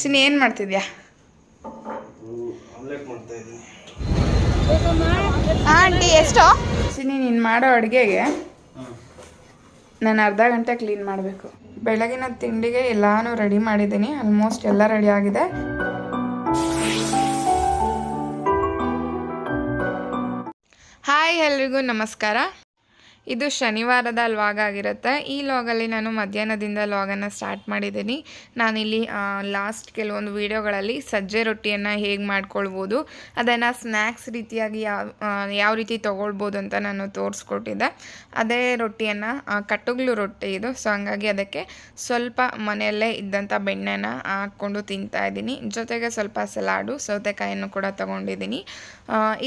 ಚಿನ್ನಿ ಏನು ಮಾಡ್ತಿದ್ಯಾ? ಆಂಟಿ ಎಷ್ಟು? ಚಿನ್ನಿ ನೀನು ಮಾಡೋ ಅಡುಗೆಗೆ ನಾನು ಅರ್ಧ ಗಂಟೆ ಕ್ಲೀನ್ ಮಾಡಬೇಕು. ಬೆಳಗಿನ ತಿಂಡಿಗೆ ಎಲ್ಲಾನು ರೆಡಿ ಮಾಡಿದ್ದೀನಿ. ಆಲ್ಮೋಸ್ಟ್ ಎಲ್ಲ ರೆಡಿ ಆಗಿದೆ. ಹಾಯ್, ಎಲ್ರಿಗೂ ನಮಸ್ಕಾರ. ಇದು ಶನಿವಾರದ ಲಾಗ್ ಆಗಿರುತ್ತೆ. ಈ ಲಾಗಲ್ಲಿ ನಾನು ಮಧ್ಯಾಹ್ನದಿಂದ ಲಾಗನ್ನು ಸ್ಟಾರ್ಟ್ ಮಾಡಿದ್ದೀನಿ. ನಾನಿಲ್ಲಿ ಲಾಸ್ಟ್ ಕೆಲವೊಂದು ವೀಡಿಯೋಗಳಲ್ಲಿ ಸಜ್ಜೆ ರೊಟ್ಟಿಯನ್ನು ಹೇಗೆ ಮಾಡ್ಕೊಳ್ಬೋದು, ಅದನ್ನು ಸ್ನ್ಯಾಕ್ಸ್ ರೀತಿಯಾಗಿ ಯಾವ ರೀತಿ ತೊಗೊಳ್ಬೋದು ಅಂತ ನಾನು ತೋರಿಸ್ಕೊಟ್ಟಿದ್ದೆ. ಅದೇ ರೊಟ್ಟಿಯನ್ನು ಕಟ್ಟುಗ್ಲು ರೊಟ್ಟಿ ಇದು. ಸೊ ಹಂಗಾಗಿ ಅದಕ್ಕೆ ಸ್ವಲ್ಪ ಮನೆಯಲ್ಲೇ ಇದ್ದಂಥ ಬೆಣ್ಣೆನ ಹಾಕ್ಕೊಂಡು ತಿಂತಾಯಿದ್ದೀನಿ. ಜೊತೆಗೆ ಸ್ವಲ್ಪ ಸಲಾಡು, ಸೌತೆಕಾಯನ್ನು ಕೂಡ ತೊಗೊಂಡಿದ್ದೀನಿ.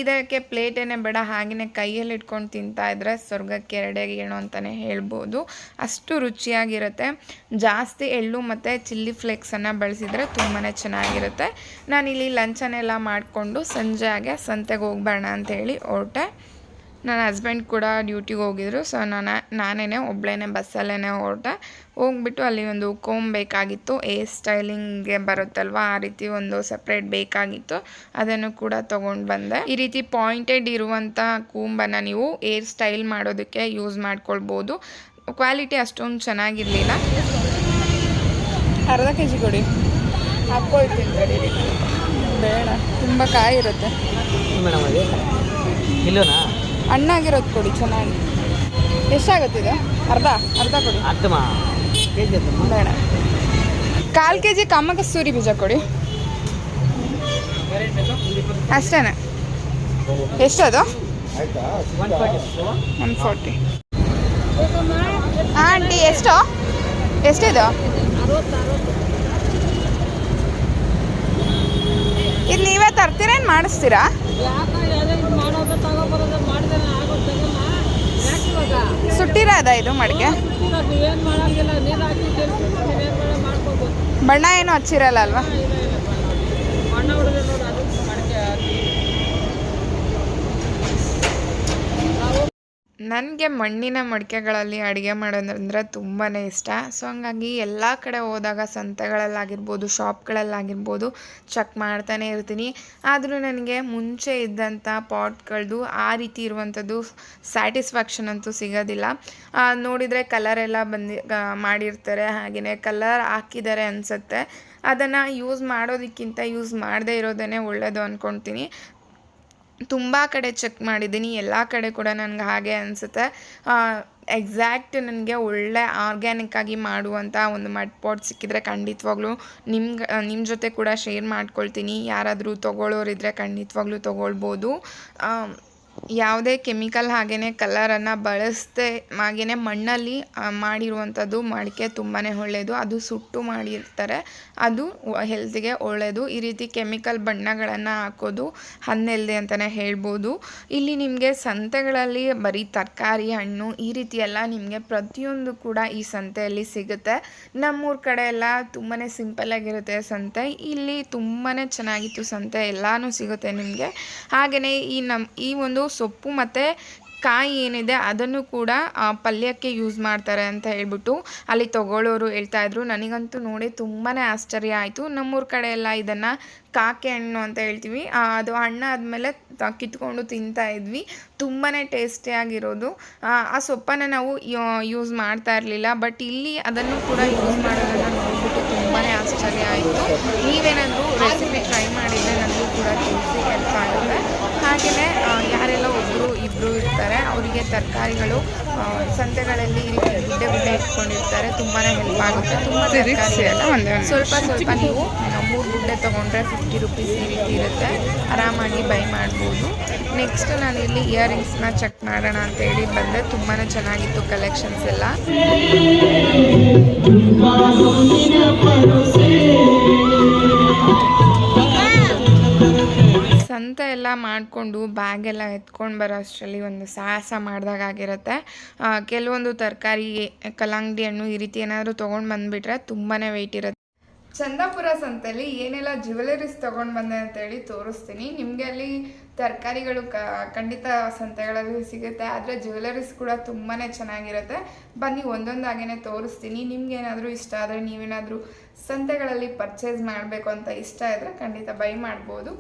ಇದಕ್ಕೆ ಪ್ಲೇಟೇನೆ ಬೇಡ, ಹಾಗೆಯೇ ಕೈಯಲ್ಲಿ ಇಟ್ಕೊಂಡು ತಿಂತಾಯಿದ್ರೆ ಸ್ವರ್ಗಕ್ಕೆ ಎರಡೇ ಗೇಣು ಅಂತಲೇ ಹೇಳ್ಬೋದು. ಅಷ್ಟು ರುಚಿಯಾಗಿರುತ್ತೆ. ಜಾಸ್ತಿ ಎಳ್ಳು ಮತ್ತು ಚಿಲ್ಲಿ ಫ್ಲೇಕ್ಸನ್ನು ಬಳಸಿದರೆ ತುಂಬಾ ಚೆನ್ನಾಗಿರುತ್ತೆ. ನಾನಿಲ್ಲಿ ಲಂಚನ್ನೆಲ್ಲ ಮಾಡಿಕೊಂಡು ಸಂಜೆಗೆ ಸಂತೆಗೆ ಹೋಗ್ಬೇಡ ಅಂತೇಳಿ ಹೊರಟೆ. ನನ್ನ ಹಸ್ಬೆಂಡ್ ಕೂಡ ಡ್ಯೂಟಿಗೆ ಹೋಗಿದ್ರು. ಸೊ ನಾನೇ ಒಬ್ಬಳೇ ಬಸ್ಸಲ್ಲೇ ಹೊರಟೆ. ಹೋಗ್ಬಿಟ್ಟು ಅಲ್ಲಿ ಒಂದು ಕೋಮ್ ಬೇಕಾಗಿತ್ತು, ಏರ್ ಸ್ಟೈಲಿಂಗ್ಗೆ ಬರುತ್ತಲ್ವ, ಆ ರೀತಿ ಒಂದು ಸಪ್ರೇಟ್ ಬೇಕಾಗಿತ್ತು. ಅದನ್ನು ಕೂಡ ತೊಗೊಂಡು ಬಂದೆ. ಈ ರೀತಿ ಪಾಯಿಂಟೆಡ್ ಇರುವಂಥ ಕೂಂಬನ್ನು ನೀವು ಏರ್ ಸ್ಟೈಲ್ ಮಾಡೋದಕ್ಕೆ ಯೂಸ್ ಮಾಡ್ಕೊಳ್ಬೋದು. ಕ್ವಾಲಿಟಿ ಅಷ್ಟೊಂದು ಚೆನ್ನಾಗಿರಲಿಲ್ಲ. ಅರ್ಧ kg ಕೊಡಿ, ಹಾಕ್ಕೊಳ್ತೀನಿ. ಬೇಡ, ತುಂಬ ಕಾಯಿ ಇರುತ್ತೆ. ಹಣ್ಣಾಗಿರೋದು ಕೊಡಿ, ಚೆನ್ನಾಗಿ. ಎಷ್ಟಾಗುತ್ತಿದೆ? ಅರ್ಧ ಕೊಡಿ. ಬೇಡ, 1/4 kg ಕಾಮಕಸ್ತೂರಿ ಬೀಜ ಕೊಡಿ ಅಷ್ಟೇ. ಎಷ್ಟದು? 140. ಆಂಟಿ ಎಷ್ಟಿದು? ಇದು ನೀವೇ ತರ್ತೀರಾ, ಏನು ಮಾಡಿಸ್ತೀರಾ? ಸುಟ್ಟಿರೋದ ಇದು ಮಡಿಕೆ? ಬಣ್ಣ ಏನು ಹಚ್ಚಿರಲ್ಲ ಅಲ್ವಾ? ನನಗೆ ಮಣ್ಣಿನ ಮಡಿಕೆಗಳಲ್ಲಿ ಅಡುಗೆ ಮಾಡೋದಂದರೆ ತುಂಬಾ ಇಷ್ಟ. ಸೊ ಹಂಗಾಗಿ ಎಲ್ಲ ಕಡೆ ಹೋದಾಗ ಸಂತೆಗಳಲ್ಲಾಗಿರ್ಬೋದು, ಶಾಪ್ಗಳಲ್ಲಾಗಿರ್ಬೋದು ಚೆಕ್ ಮಾಡ್ತಾನೆ ಇರ್ತೀನಿ. ಆದರೂ ನನಗೆ ಮುಂಚೆ ಇದ್ದಂಥ ಪಾಟ್ಗಳದ್ದು ಆ ರೀತಿ ಇರುವಂಥದ್ದು ಸ್ಯಾಟಿಸ್ಫ್ಯಾಕ್ಷನ್ ಅಂತೂ ಸಿಗೋದಿಲ್ಲ. ನೋಡಿದರೆ ಕಲರೆಲ್ಲ ಮಾಡಿರ್ತಾರೆ, ಹಾಗೆಯೇ ಕಲರ್ ಹಾಕಿದ್ದಾರೆ ಅನಿಸುತ್ತೆ. ಅದನ್ನು ಯೂಸ್ ಮಾಡೋದಕ್ಕಿಂತ ಯೂಸ್ ಮಾಡದೇ ಇರೋದೇ ಒಳ್ಳೆಯದು ಅಂದ್ಕೊಳ್ತೀನಿ. ತುಂಬ ಕಡೆ ಚೆಕ್ ಮಾಡಿದ್ದೀನಿ, ಎಲ್ಲ ಕಡೆ ಕೂಡ ನನಗೆ ಹಾಗೆ ಅನಿಸುತ್ತೆ. ಎಕ್ಸಾಕ್ಟ್ ನನಗೆ ಒಳ್ಳೆ ಆರ್ಗ್ಯಾನಿಕ್ಕಾಗಿ ಮಾಡುವಂಥ ಒಂದು ಮಡ್ ಪಾಟ್ ಸಿಕ್ಕಿದ್ರೆ ಖಂಡಿತವಾಗ್ಲೂ ನಿಮ್ಮ ಜೊತೆ ಕೂಡ ಶೇರ್ ಮಾಡ್ಕೊಳ್ತೀನಿ. ಯಾರಾದರೂ ತೊಗೊಳ್ಳೋರಿದ್ದರೆ ಖಂಡಿತವಾಗ್ಲೂ ತೊಗೊಳ್ಬೋದು. ಯಾವುದೇ ಕೆಮಿಕಲ್ ಹಾಗೆಯೇ ಕಲರನ್ನು ಬಳಸದೆ ಹಾಗೆಯೇ ಮಣ್ಣಲ್ಲಿ ಮಾಡಿರುವಂಥದ್ದು ಮಡಿಕೆ ತುಂಬಾ ಒಳ್ಳೆಯದು. ಅದು ಸುಟ್ಟು ಮಾಡಿರ್ತಾರೆ, ಅದು ಹೆಲ್ತಿಗೆ ಒಳ್ಳೆಯದು. ಈ ರೀತಿ ಕೆಮಿಕಲ್ ಬಣ್ಣಗಳನ್ನು ಹಾಕೋದು ಅನ್ಹೆಲ್ದಿ ಅಂತಲೇ ಹೇಳ್ಬೋದು. ಇಲ್ಲಿ ನಿಮಗೆ ಸಂತೆಗಳಲ್ಲಿ ಬರೀ ತರಕಾರಿ, ಹಣ್ಣು ಈ ರೀತಿ ಎಲ್ಲ ನಿಮಗೆ ಪ್ರತಿಯೊಂದು ಕೂಡ ಈ ಸಂತೆಯಲ್ಲಿ ಸಿಗುತ್ತೆ. ನಮ್ಮೂರ ಕಡೆ ಎಲ್ಲ ತುಂಬಾ ಸಿಂಪಲ್ಲಾಗಿರುತ್ತೆ ಸಂತೆ. ಇಲ್ಲಿ ತುಂಬಾ ಚೆನ್ನಾಗಿತ್ತು ಸಂತೆ, ಎಲ್ಲನೂ ಸಿಗುತ್ತೆ ನಿಮಗೆ. ಹಾಗೆಯೇ ಈ ಒಂದು ಸೊಪ್ಪು ಮತ್ತು ಕಾಯಿ ಏನಿದೆ ಅದನ್ನು ಕೂಡ ಪಲ್ಯಕ್ಕೆ ಯೂಸ್ ಮಾಡ್ತಾರೆ ಅಂತ ಹೇಳ್ಬಿಟ್ಟು ಅಲ್ಲಿ ತೊಗೊಳ್ಳೋರು ಹೇಳ್ತಾಯಿದ್ರು. ನನಗಂತೂ ನೋಡಿ ತುಂಬಾ ಆಶ್ಚರ್ಯ ಆಯಿತು. ನಮ್ಮೂರ ಕಡೆ ಎಲ್ಲ ಇದನ್ನು ಕಾಕೆ ಹಣ್ಣು ಅಂತ ಹೇಳ್ತೀವಿ. ಅದು ಹಣ್ಣಾದಮೇಲೆ ಕಿತ್ಕೊಂಡು ತಿಂತಾಯಿದ್ವಿ. ತುಂಬಾ ಟೇಸ್ಟಿಯಾಗಿರೋದು. ಆ ಸೊಪ್ಪನ್ನು ನಾವು ಯೂಸ್ ಮಾಡ್ತಾ ಇರಲಿಲ್ಲ, ಬಟ್ ಇಲ್ಲಿ ಅದನ್ನು ಕೂಡ ಯೂಸ್ ಮಾಡೋದನ್ನು ನೋಡಿಬಿಟ್ಟು ತುಂಬಾ ಆಶ್ಚರ್ಯ ಆಯಿತು. ನೀವೇನಾದರೂ ರೆಸಿಪಿ ಟ್ರೈ ಮಾಡಿದರೆ ನನಗೂ ಕೂಡ ತಿಳಿಸಿ, ಹೆಲ್ಪ್ ಆಗುತ್ತೆ. ಹಾಗೆಯೇ ಯಾರೆಲ್ಲ ಒಬ್ಬರು ಇಬ್ಬರು ಇರ್ತಾರೆ ಅವರಿಗೆ ತರಕಾರಿಗಳು ಸಂತೆಗಳಲ್ಲಿ ಈ ರೀತಿ ಗುಡ್ಡೆ ಇಟ್ಕೊಂಡಿರ್ತಾರೆ, ತುಂಬಾ ಹೆಲ್ಪ್ ಆಗುತ್ತೆ. ತುಂಬ ತರಕಾರಿ ಎಲ್ಲ ಸ್ವಲ್ಪ ನೀವು 3 ಗುಡ್ಡೆ ತೊಗೊಂಡ್ರೆ 50 ರೂಪೀಸ್ ಈ ರೀತಿ ಇರುತ್ತೆ. ಆರಾಮಾಗಿ ಬೈ ಮಾಡ್ಬೋದು. ನೆಕ್ಸ್ಟ್ ನಾನಿಲ್ಲಿ ಇಯರಿಂಗ್ಸ್ನ ಚೆಕ್ ಮಾಡೋಣ ಅಂತೇಳಿ ಬಂದೆ. ತುಂಬಾ ಚೆನ್ನಾಗಿತ್ತು ಕಲೆಕ್ಷನ್ಸ್ ಎಲ್ಲ. ಸಂತೆ ಎಲ್ಲ ಮಾಡಿಕೊಂಡು ಬ್ಯಾಗೆಲ್ಲ ಎತ್ಕೊಂಡು ಬರೋ ಅಷ್ಟರಲ್ಲಿ ಒಂದು ಸಾಹಸ ಮಾಡಿದಾಗಿರುತ್ತೆ. ಕೆಲವೊಂದು ತರಕಾರಿ, ಕಲ್ಲಂಗಡಿ ಹಣ್ಣು ಈ ರೀತಿ ಏನಾದರೂ ತೊಗೊಂಡು ಬಂದುಬಿಟ್ರೆ ತುಂಬಾ ವೆಯ್ಟ್ ಇರುತ್ತೆ. ಚಂದಾಪುರ ಸಂತೆಯಲ್ಲಿ ಏನೆಲ್ಲ ಜ್ಯುವೆಲರೀಸ್ ತೊಗೊಂಡು ಬಂದೆ ಅಂತೇಳಿ ತೋರಿಸ್ತೀನಿ. ನಿಮಗೆ ಅಲ್ಲಿ ತರಕಾರಿಗಳು ಖಂಡಿತ ಸಂತೆಗಳಲ್ಲಿ ಸಿಗುತ್ತೆ, ಆದರೆ ಜ್ಯುವೆಲರೀಸ್ ಕೂಡ ತುಂಬಾ ಚೆನ್ನಾಗಿರುತ್ತೆ. ಬನ್ನಿ ಒಂದೊಂದಾಗೇ ತೋರಿಸ್ತೀನಿ. ನಿಮ್ಗೇನಾದರೂ ಇಷ್ಟ ಆದರೆ, ನೀವೇನಾದರೂ ಸಂತೆಗಳಲ್ಲಿ ಪರ್ಚೇಸ್ ಮಾಡಬೇಕು ಅಂತ ಇಷ್ಟ ಇದ್ದರೆ ಖಂಡಿತ ಬೈ ಮಾಡ್ಬೋದು.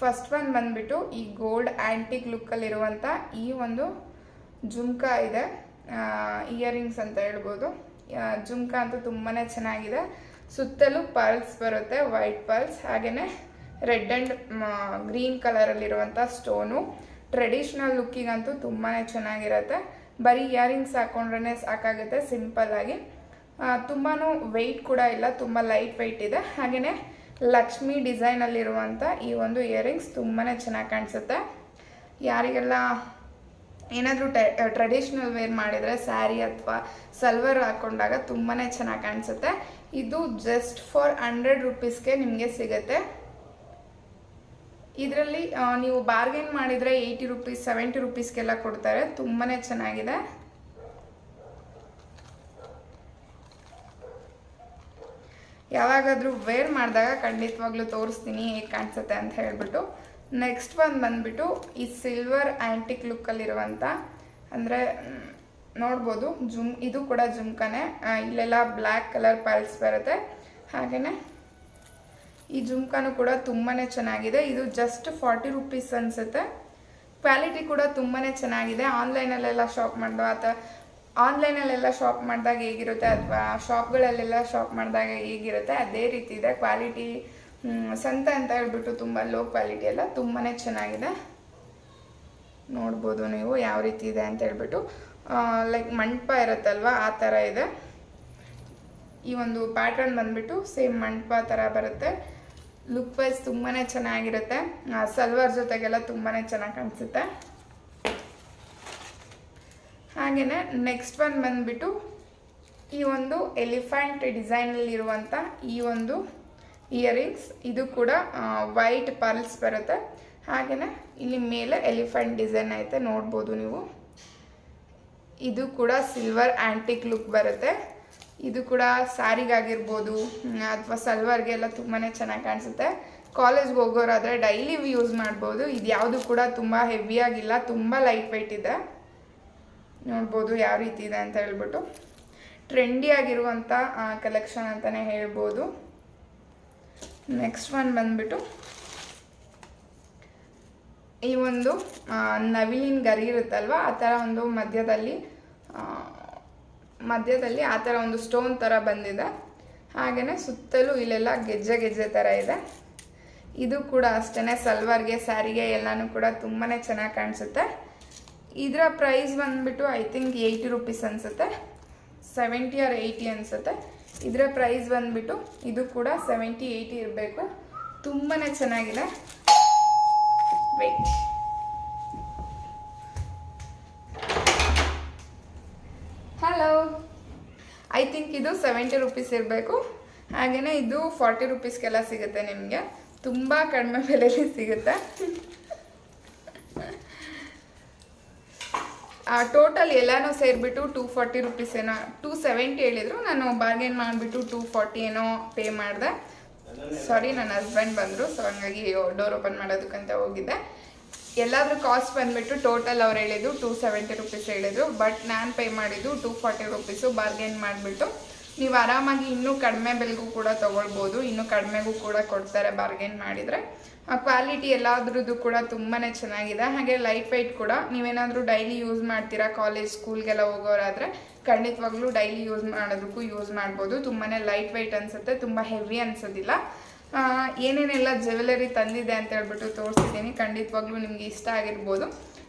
ಫಸ್ಟ್ ಒನ್ ಬಂದುಬಿಟ್ಟು ಈ ಗೋಲ್ಡ್ ಆ್ಯಂಟಿಕ್ ಲುಕ್ಕಲ್ಲಿರುವಂಥ ಈ ಒಂದು ಜುಮ್ಕಾ ಇದೆ, ಇಯರಿಂಗ್ಸ್ ಅಂತ ಹೇಳ್ಬೋದು. ಜುಮ್ಕಾ ಅಂತೂ ತುಂಬಾ ಚೆನ್ನಾಗಿದೆ. ಸುತ್ತಲೂ ಪರ್ಲ್ಸ್ ಬರುತ್ತೆ, ವೈಟ್ ಪರ್ಲ್ಸ್, ಹಾಗೆಯೇ ರೆಡ್ ಆ್ಯಂಡ್ ಗ್ರೀನ್ ಕಲರಲ್ಲಿರುವಂಥ ಸ್ಟೋನು. ಟ್ರೆಡಿಷ್ನಲ್ ಲುಕ್ಕಿಗಂತೂ ತುಂಬಾ ಚೆನ್ನಾಗಿರುತ್ತೆ. ಬರೀ ಇಯರಿಂಗ್ಸ್ ಹಾಕ್ಕೊಂಡ್ರೆ ಸಾಕಾಗುತ್ತೆ ಸಿಂಪಲ್ಲಾಗಿ. ತುಂಬಾ ವೆಯ್ಟ್ ಕೂಡ ಇಲ್ಲ, ತುಂಬ ಲೈಟ್ ವೆಯ್ಟ್ ಇದೆ. ಹಾಗೆಯೇ ಲಕ್ಷ್ಮಿ ಡಿಸೈನಲ್ಲಿರುವಂಥ ಈ ಒಂದು ಇಯರಿಂಗ್ಸ್ ತುಂಬಾ ಚೆನ್ನಾಗಿ ಕಾಣಿಸುತ್ತೆ. ಯಾರಿಗೆಲ್ಲ ಏನಾದರೂ ಟ್ರೆಡಿಷ್ನಲ್ ವೇರ್ ಮಾಡಿದರೆ ಸ್ಯಾರಿ ಅಥವಾ ಸಲ್ವರ್ ಹಾಕ್ಕೊಂಡಾಗ ತುಂಬಾ ಚೆನ್ನಾಗಿ ಕಾಣಿಸುತ್ತೆ. ಇದು ಜಸ್ಟ್ ಫಾರ್ 100 ರೂಪೀಸ್ಗೆ ನಿಮಗೆ ಸಿಗುತ್ತೆ. ಇದರಲ್ಲಿ ನೀವು ಬಾರ್ಗೇನ್ ಮಾಡಿದರೆ 80 ರೂಪೀಸ್ 70 ರೂಪೀಸ್ಗೆಲ್ಲ ಕೊಡ್ತಾರೆ. ತುಂಬಾ ಚೆನ್ನಾಗಿದೆ. ಯಾವಾಗಾದರೂ ವೇರ್ ಮಾಡಿದಾಗ ಖಂಡಿತವಾಗ್ಲೂ ತೋರಿಸ್ತೀನಿ ಹೇಗೆ ಕಾಣಿಸುತ್ತೆ ಅಂತ ಹೇಳ್ಬಿಟ್ಟು. ನೆಕ್ಸ್ಟ್ ಒಂದು ಬಂದುಬಿಟ್ಟು ಈ ಸಿಲ್ವರ್ ಆ್ಯಂಟಿಕ್ ಲುಕ್ಕಲ್ಲಿರುವಂಥ, ಅಂದರೆ ನೋಡ್ಬೋದು ಇದು ಕೂಡ ಜುಮ್ಕಾನೆ. ಇಲ್ಲೆಲ್ಲ ಬ್ಲ್ಯಾಕ್ ಕಲರ್ ಪಲ್ಸ್ ಬರುತ್ತೆ. ಹಾಗೆಯೇ ಈ ಜುಮ್ಕಾನು ಕೂಡ ತುಂಬಾ ಚೆನ್ನಾಗಿದೆ. ಇದು ಜಸ್ಟ್ 40 ರೂಪೀಸ್ ಅನಿಸುತ್ತೆ. ಕ್ವಾಲಿಟಿ ಕೂಡ ತುಂಬಾ ಚೆನ್ನಾಗಿದೆ. ಆನ್ಲೈನಲ್ಲೆಲ್ಲ ಶಾಪ್ ಮಾಡಿದಾಗ ಹೇಗಿರುತ್ತೆ ಅಥವಾ ಶಾಪ್ಗಳಲ್ಲೆಲ್ಲ ಶಾಪ್ ಮಾಡಿದಾಗ ಹೇಗಿರುತ್ತೆ ಅದೇ ರೀತಿ ಇದೆ ಕ್ವಾಲಿಟಿ. ಸಂತೆ ಅಂತ ಹೇಳ್ಬಿಟ್ಟು ತುಂಬ ಲೋ ಕ್ವಾಲಿಟಿ ಎಲ್ಲ ತುಂಬಾ ಚೆನ್ನಾಗಿದೆ. ನೋಡ್ಬೋದು ನೀವು ಯಾವ ರೀತಿ ಇದೆ ಅಂತ ಹೇಳ್ಬಿಟ್ಟು. ಲೈಕ್ ಮಂಟಪ ಇರುತ್ತಲ್ವ ಆ ಥರ ಇದೆ. ಈ ಒಂದು ಪ್ಯಾಟರ್ನ್ ಬಂದುಬಿಟ್ಟು ಸೇಮ್ ಮಂಟಪ ಥರ ಬರುತ್ತೆ. ಲುಕ್ ವೈಸ್ ತುಂಬಾ ಚೆನ್ನಾಗಿರುತ್ತೆ. ಸಲ್ವಾರ್ ಜೊತೆಗೆಲ್ಲ ತುಂಬಾ ಚೆನ್ನಾಗಿ ಕಾಣಿಸುತ್ತೆ. ಹಾಗೆಯೇ ನೆಕ್ಸ್ಟ್ ಒನ್ ಬಂದುಬಿಟ್ಟು ಈ ಒಂದು ಎಲಿಫೆಂಟ್ ಡಿಸೈನಲ್ಲಿರುವಂಥ ಈ ಒಂದು ಇಯರಿಂಗ್ಸ್. ಇದು ಕೂಡ ವೈಟ್ ಪರ್ಲ್ಸ್ ಬರುತ್ತೆ. ಹಾಗೆಯೇ ಇಲ್ಲಿ ಮೇಲೆ ಎಲಿಫೆಂಟ್ ಡಿಸೈನ್ ಐತೆ, ನೋಡ್ಬೋದು ನೀವು. ಇದು ಕೂಡ ಸಿಲ್ವರ್ ಆ್ಯಂಟಿಕ್ ಲುಕ್ ಬರುತ್ತೆ. ಇದು ಕೂಡ ಸ್ಯಾರಿಗಾಗಿರ್ಬೋದು ಅಥವಾ ಸಲ್ವಾರ್ಗೆ ಎಲ್ಲ ತುಂಬಾ ಚೆನ್ನಾಗಿ ಕಾಣಿಸುತ್ತೆ. ಕಾಲೇಜ್ಗೆ ಹೋಗೋರಾದರೆ ಡೈಲಿ ಯೂಸ್ ಮಾಡ್ಬೋದು. ಇದು ಯಾವುದು ಕೂಡ ತುಂಬ ಹೆವಿಯಾಗಿಲ್ಲ, ತುಂಬ ಲೈಟ್ ವೆಯ್ಟ್ ಇದೆ. ನೋಡ್ಬೋದು ಯಾವ ರೀತಿ ಇದೆ ಅಂತ ಹೇಳ್ಬಿಟ್ಟು. ಟ್ರೆಂಡಿ ಆಗಿರುವಂಥ ಕಲೆಕ್ಷನ್ ಅಂತಲೇ ಹೇಳ್ಬೋದು. ನೆಕ್ಸ್ಟ್ ಒನ್ ಬಂದುಬಿಟ್ಟು ಈ ಒಂದು ನವಿಲಿನ ಗರಿ ಇರುತ್ತಲ್ವ ಆ ಥರ ಒಂದು ಮಧ್ಯದಲ್ಲಿ ಆ ಥರ ಒಂದು ಸ್ಟೋನ್ ಥರ ಬಂದಿದೆ. ಹಾಗೆಯೇ ಸುತ್ತಲೂ ಇಲ್ಲೆಲ್ಲ ಗೆಜ್ಜೆ ಥರ ಇದೆ. ಇದು ಕೂಡ ಅಷ್ಟೇ ಸಲ್ವಾರ್ಗೆ ಸ್ಯಾರಿಗೆ ಎಲ್ಲನೂ ಕೂಡ ತುಂಬಾ ಚೆನ್ನಾಗಿ ಕಾಣಿಸುತ್ತೆ. ಇದರ ಪ್ರೈಸ್ ಬಂದುಬಿಟ್ಟು ಐ ಥಿಂಕ್ 80 ರೂಪೀಸ್ ಅನಿಸುತ್ತೆ, 70 or 80 ಅನಿಸುತ್ತೆ. ಇದರ ಪ್ರೈಸ್ ಬಂದುಬಿಟ್ಟು ಇದು ಕೂಡ 70-80 ಇರಬೇಕು. ತುಂಬಾ ಚೆನ್ನಾಗಿದೆ. ವೆಯ್ಟ್ ಹಲೋ, ಐ ಥಿಂಕ್ ಇದು 70 ರೂಪೀಸ್ ಇರಬೇಕು. ಹಾಗೆಯೇ ಇದು 40 ರೂಪೀಸ್ಗೆಲ್ಲ ಸಿಗುತ್ತೆ ನಿಮಗೆ. ತುಂಬ ಕಡಿಮೆ ಬೆಲೆಯಲ್ಲಿ ಸಿಗುತ್ತೆ. ಟೋಟಲ್ ಎಲ್ಲನೂ ಸೇರಿಬಿಟ್ಟು 240 ರೂಪೀಸ್ ಏನೋ, 270 ಹೇಳಿದರು. ನಾನು ಬಾರ್ಗೇನ್ ಮಾಡಿಬಿಟ್ಟು 240 ಏನೋ ಪೇ ಮಾಡಿದೆ. ಸಾರಿ, ನನ್ನ ಹಸ್ಬೆಂಡ್ ಬಂದರು, ಸೊ ಹಂಗಾಗಿ ಡೋರ್ ಓಪನ್ ಮಾಡೋದಕ್ಕಂತ ಹೋಗಿದ್ದೆ. ಎಲ್ಲಾದರೂ ಕಾಸ್ಟ್ ಬಂದುಬಿಟ್ಟು ಟೋಟಲ್ ಅವ್ರು ಹೇಳಿದ್ದು 270 ರೂಪೀಸ್ ಹೇಳಿದರು. ಬಟ್ ನಾನು ಪೇ ಮಾಡಿದ್ದು 240 ರೂಪೀಸು ಬಾರ್ಗೇನ್ ಮಾಡಿಬಿಟ್ಟು. ನೀವು ಆರಾಮಾಗಿ ಇನ್ನೂ ಕಡಿಮೆ ಬೆಲೆಗೂ ಕೂಡ ತೊಗೊಳ್ಬೋದು, ಇನ್ನೂ ಕಡಿಮೆಗೂ ಕೂಡ ಕೊಡ್ತಾರೆ ಬಾರ್ಗೇನ್ ಮಾಡಿದರೆ. ಕ್ವಾಲಿಟಿ ಎಲ್ಲಾದ್ರದ್ದು ಕೂಡ ತುಂಬಾ ಚೆನ್ನಾಗಿದೆ. ಹಾಗೆ ಲೈಟ್ ವೆಯ್ಟ್ ಕೂಡ. ನೀವೇನಾದರೂ ಡೈಲಿ ಯೂಸ್ ಮಾಡ್ತೀರಾ, ಕಾಲೇಜ್ ಸ್ಕೂಲ್ಗೆಲ್ಲ ಹೋಗೋರಾದರೆ ಖಂಡಿತವಾಗ್ಲೂ ಡೈಲಿ ಯೂಸ್ ಮಾಡೋದಕ್ಕೂ ಯೂಸ್ ಮಾಡ್ಬೋದು. ತುಂಬಾ ಲೈಟ್ ವೆಯ್ಟ್ ಅನಿಸುತ್ತೆ, ತುಂಬ ಹೆವಿ ಅನಿಸೋದಿಲ್ಲ. ಏನೇನೆಲ್ಲ ಜ್ಯುವೆಲರಿ ತಂದಿದೆ ಅಂತ ಹೇಳ್ಬಿಟ್ಟು ತೋರಿಸಿದ್ದೀನಿ. ಖಂಡಿತವಾಗ್ಲೂ ನಿಮಗೆ ಇಷ್ಟ ಆಗಿರ್ಬೋದು.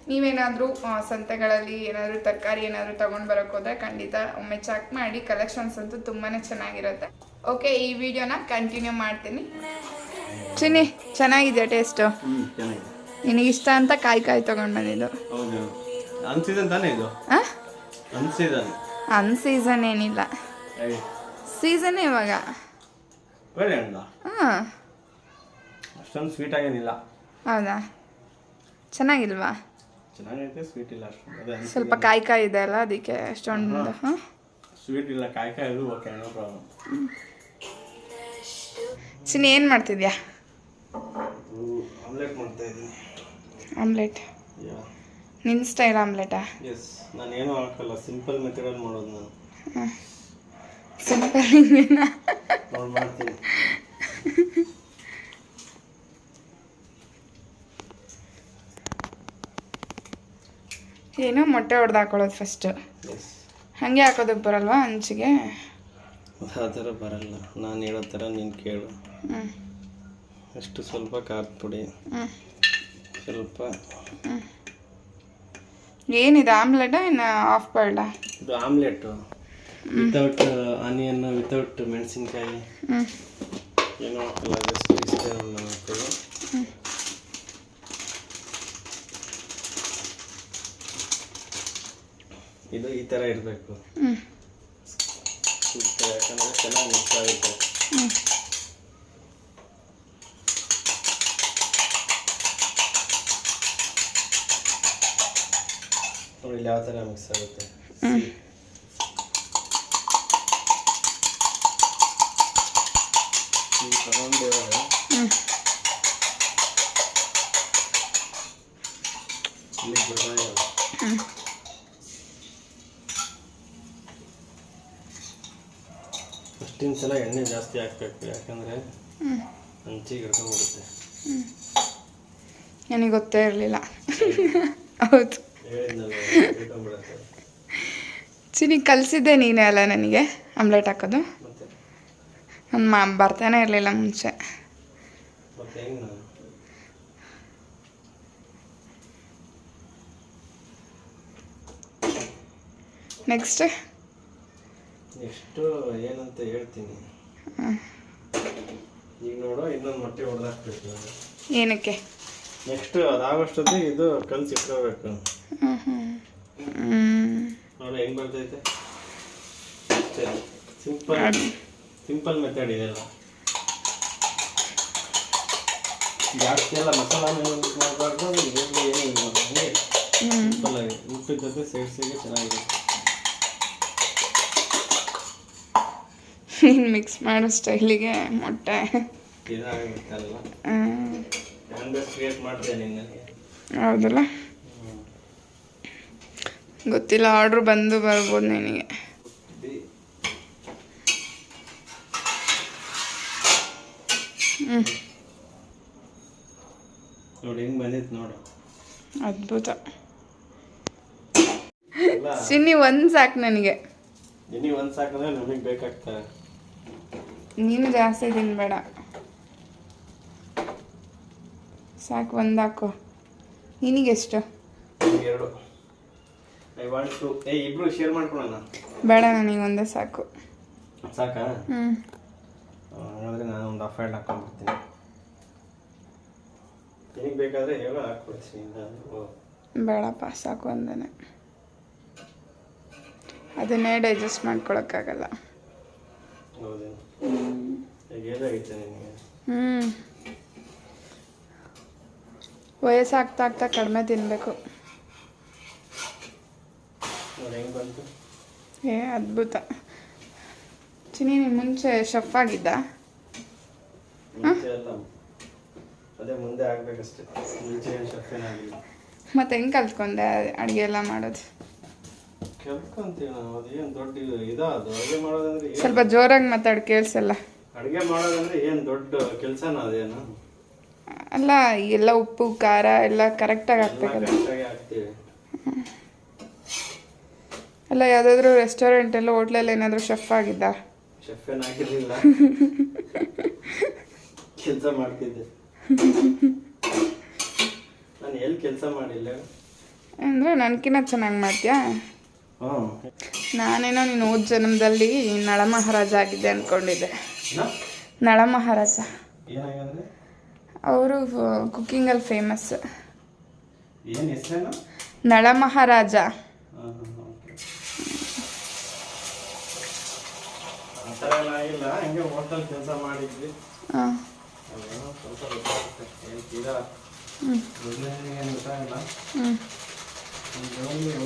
ನೀವೇನಾದರೂ ಸಂತೆಗಳಲ್ಲಿ ಏನಾದರೂ ತರಕಾರಿ ಏನಾದರೂ ತೊಗೊಂಡು ಬರೋಕ್ಕೆ ಹೋದರೆ ಖಂಡಿತ ಒಮ್ಮೆ ಚೆಕ್ ಮಾಡಿ. ಕಲೆಕ್ಷನ್ಸ್ ಅಂತೂ ತುಂಬಾ ಚೆನ್ನಾಗಿರುತ್ತೆ. ಓಕೆ, ಈ ವಿಡಿಯೋನ ಕಂಟಿನ್ಯೂ ಮಾಡ್ತೀನಿ. ಚಿನ್ನಿ, ಚೆನ್ನಾಗಿದೆಯಾ ಟೇಸ್ಟು? ನಿನಗಿಷ್ಟ ಅಂತ ಕಾಯಿ ತೊಗೊಂಡು ಬಂದಿದ್ದು. ಅನ್ಸೀಸನ್ ಏನಿಲ್ಲ, ಸೀಸನ್ ಇವಾಗ. ಹಾಂ, ಅಷ್ಟೊಂದು ಸ್ವೀಟ್ ಆಗೇನಿಲ್ಲ. ಹೌದಾ? ಚೆನ್ನಾಗಿಲ್ವಾ? ಚೆನ್ನಾಗೈತೆ, ಸ್ವೀಟ್ ಇಲ್ಲ ಅಷ್ಟು. ಸ್ವಲ್ಪ ಕಾಯಿ ಇದೆ ಅಲ್ಲ, ಅದಕ್ಕೆ ಅಷ್ಟೊಂದು. ಸ್ವೀಟ್ ಇಲ್ಲ, ಕಾಯಿ ಇದು ಓಕೆ, ನೋ ಪ್ರಾಬ್ಲಮ್. ಚಿನ್ನ ಏನು ಮಾಡ್ತಿದ್ಯಾ? ಆಮ್ಲೆಟ್ ಮಾಡ್ತಾ ಇದ್ದೀನಿ. ಆಮ್ಲೆಟ್? ಯಾ, ನಿನ್ನ ಸ್ಟೈಲ್ ಆಮ್ಲೆಟಾ? ಎಸ್. ನಾನು ಏನೂ ಹಾಕಲ್ಲ, ಸಿಂಪಲ್ ಮೆಥಡಲ್ಲಿ ಮಾಡೋದು ನಾನು. ಸಿಂಪಲ್ ನೋಡಿ ಮಾಡ್ತೀನಿ. ಏನೋ ಮೊಟ್ಟೆ ಹೊಡೆದು ಹಾಕೊಳ್ಳೋದು ಫಸ್ಟು. ಎಸ್. ಹಾಗೆ ಹಾಕೋದಕ್ಕೆ ಬರಲ್ವಾ ಹಂಚಿಗೆ? ಆ ಥರ ಬರಲ್ಲ, ನಾನು ಹೇಳೋ ಥರ ನೀನು ಕೇಳು. ಹ್ಞೂ. ಅಷ್ಟು ಸ್ವಲ್ಪ ಖಾರದ ಪುಡಿ, ಸ್ವಲ್ಪ. ಏನಿದೆ ಆಮ್ಲೆಟಾ ಇನ್ನು ಆಫ್ ಬಾಯ್ಲ್ಡಾ? ಇದು ಆಮ್ಲೆಟು ವಿತೌಟ್ ಆನಿಯನ್, ವಿತೌಟ್ ಮೆಣಸಿನ್ಕಾಯಿ ಏನೋ ಹಾಕಲ್ಲ, ಜಸ್ಟ್ ಇಷ್ಟೇ ಹಾಕೋದು. ಇದು ಈ ಥರ ಇರಬೇಕು, ಯಾಕಂದರೆ ಚೆನ್ನಾಗಿ ಮಿಕ್ಸ್ ಆಗುತ್ತೆ. ನೋಡಿ ಇಲ್ಲಿ ಯಾವ ಥರ ಮಿಕ್ಸ್ ಆಗುತ್ತೆ. ತಗೊಂಡು ಇಲ್ಲಿ ಬಿಡೋಣ. ಫಸ್ಟಿನ ಸಲ ಎಣ್ಣೆ ಜಾಸ್ತಿ ಹಾಕಬೇಕು, ಯಾಕಂದರೆ ಹಂಚಿಗೆ ಹಿಡ್ಕೊಂಡ್ಬಿಡುತ್ತೆ. ನನಗೆ ಗೊತ್ತೇ ಇರಲಿಲ್ಲ. ಹೌದು, ಹೇಳಿದ್ನಲ್ಲ, ಹಿಡ್ಕೊಂಡ್ಬಿಡುತ್ತೆ. ಚಿನಿಗೆ ಕಲಿಸಿದ್ದೆ ನೀನೇ ಅಲ್ಲ ನನಗೆ ಆಮ್ಲೆಟ್ ಹಾಕೋದು? ಮತ್ತೆ ನನ್ನ ಬರ್ತಾನೆ ಇರಲಿಲ್ಲ ಮುಂಚೆ. ಮತ್ತೆ ಹೆಂಗೆ ನಾನು ನೆಕ್ಸ್ಟ್ ಏನಂತ ಹೇಳ್ತೀನಿ. ಈಗ ನೋಡು, ಇನ್ನೊಂದು ಮೊಟ್ಟೆ ಹೊಡೆದಾಕ್ಬೇಕು. ಏನಕ್ಕೆ? ನೆಕ್ಸ್ಟ್ ಅದಾಗೋಷ್ಟೊತ್ತಿಗೆ ಇದು ಕಲ್ಸಿ ಇಟ್ಕೋಬೇಕು. ನೋಡಿ ಹೆಂಗೆ ಬರ್ತೈತೆ. ಅಷ್ಟೇ, ಸಿಂಪಲ್ ಮೆಥಡ್ ಇದೆಲ್ಲ. ಜಾಸ್ತಿ ಎಲ್ಲ ಮಸಾಲಾನು ಯೂಸ್ ಮಾಡಬಾರ್ದು, ಏನು ಯೂಸ್ ಮಾಡಬಾರ್ದು. ಹಂಗೆ ಸಿಂಪಲ್ ಆಗಿ ಉಪ್ಪಿನ ಜೊತೆ ಸೇರಿಸಿಗೆ ಚೆನ್ನಾಗಿರುತ್ತೆ. ನೀನು ಮಿಕ್ಸ್ ಮಾಡೋ ಸ್ಟೈಲಿಗೆ ಮೊಟ್ಟೆ ಇದಾಗುತ್ತಲ್ಲ. ನಾನು ಕ್ರಿಯೇಟ್ ಮಾಡ್ತೇನೆ ನಿನ್ನೆ. ಹೌದಲ್ಲ? ಗೊತ್ತಿಲ್ಲ, ಆರ್ಡ್ರ್ ಬಂದು ಬರ್ಬೋದು ನಿನಗೆ. ನೋಡಿ ಹೆಂಗೆ ಬಂದಿತ್ತು ನೋಡು. ಅದ್ಭುತ. ಚಿನ್ನಿ ಒಂದು ಸಾಕು ನನಗೆ. ನಿನಗೆ ಒಂದು ಸಾಕಂದ್ರೆ ನಮಗೆ ಬೇಕಾಗ್ತದೆ. ನೀನು ಜಾಸ್ತಿ ತಿನ್ಬೇಡ, ಸಾಕು, ಒಂದು ಹಾಕು. ನಿನಗೆಷ್ಟು? ಎರಡು. I want two. ಇಬ್ರು ಶೇರ್ ಮಾಡ್ಕೊಳ್ಳೋಣ. ಬೇಡ, ನನಗೆ ಒಂದೇ ಸಾಕು. ಸಾಕಾ? ಹಾಗಾದ್ರೆ ನಾನು ಒಂದು ಹಾಫ್ ಹ್ಯಾಂಡ್ ಹಾಕೊಂಡ್ಬಿಡ್ತೀನಿ. ನಿನಗೆ ಬೇಕಾದರೆ ಹೇಳೋ ಹಾಕ್ಕೊಡ್ತೀನಿ. ಬೇಡಪ್ಪ, ಸಾಕು ಒಂದೇ. ಅದನ್ನೇ ಡೈಜೆಸ್ಟ್ ಮಾಡ್ಕೊಳಕ್ಕಾಗಲ್ಲ. ಹೌದೇನು? ಈಗ ಏನಾಗಿತ್ತು ನಿನಗೆ? ವಯಸ್ಸಾಗ್ತಾ ಆಗ್ತಾ ಕಡಿಮೆ ತಿನ್ನಬೇಕು. ನೋಡಿ ಹೆಂಗೆ ಬಂತು. ಅದ್ಭುತ. ಚಿನ್ನಿ, ನೀನು ಮುಂಚೆ ಶೆಫ್ ಆಗಿದ್ದ? ಮುಂಚೆ ಎಲ್ಲ ಅದೇ ಮುಂದೆ ಆಗಬೇಕಷ್ಟೇ. ಮುಂಚೆ ಏನು ಶೆಫ್ ಏನಾಗಿಲ್ಲ. ಮತ್ತೆ ಹೆಂಗೆ ಕಲ್ತ್ಕೊಂಡೆ ಅಡುಗೆ ಎಲ್ಲ ಮಾಡೋದು? ಕಲ್ತ್ಕೊಂತೀವಿ ನಾವು. ಅದೇನು ದೊಡ್ಡ ಇದು. ಅದು ಅಡುಗೆ ಮಾಡೋದಂದ್ರೆ ಸ್ವಲ್ಪ ಜೋರಾಗಿ ಮಾತಾಡಿ, ಕೇಳಿಸಲ್ಲ. ಅಡುಗೆ ಮಾಡೋದಂದ್ರೆ ಏನು ದೊಡ್ಡ ಕೆಲಸನ ಅದೇನು? ಅಲ್ಲ, ಎಲ್ಲ ಉಪ್ಪು ಖಾರ ಎಲ್ಲ ಕರೆಕ್ಟಾಗಿ ಹಾಕ್ಬೇಕಲ್ಲ. ಕರೆಕ್ಟಾಗಿ ಹಾಕ್ತೀವಿ. ಅಲ್ಲ, ಯಾವುದಾದ್ರೂ ರೆಸ್ಟೋರೆಂಟಲ್ಲಿ ಹೋಟ್ಲಲ್ಲಿ ಏನಾದರೂ ಶೆಫ್ ಆಗಿದ್ದ? ಶೆಫ್ ಏನಾಗಿರಲಿಲ್ಲ, ಕೆಲಸ ಮಾಡ್ತಿದ್ದೆ. ನಾನು ಎಲ್ಲಿ ಕೆಲಸ ಮಾಡಿಲ್ಲ ಅಂದರೆ ನನಗಿನ್ನ ಚೆನ್ನಾಗಿ ಮಾಡ್ತೀಯಾ? ಹ್ಞೂ. ನಾನೇನೋ ನೀನು ಹೋದ ಜನ್ಮದಲ್ಲಿ ನಳ ಮಹಾರಾಜ ಆಗಿದ್ದೆ ಅಂದ್ಕೊಂಡಿದ್ದೆ. ನಳ ಮಹಾರಾಜ ಏನಾಗಂದ್ರೆ ಅವರು ಕುಕ್ಕಿಂಗಲ್ಲಿ ಫೇಮಸ್. ಏನು ಹೆಸರೇನು? ನಳ ಮಹಾರಾಜ. ಆ ಥರ ಎಲ್ಲ ಆಗಿಲ್ಲ, ಹಂಗೆ ಹೋಟೆಲ್ ಕೆಲಸ ಮಾಡಿದ್ವಿ. ಹಾಂ. ಸ್ವಲ್ಪ ಗೊತ್ತಾಗುತ್ತೆ. ಏನು ತೀರಾ ಏನು ಗೊತ್ತಾಗಲ್ಲ.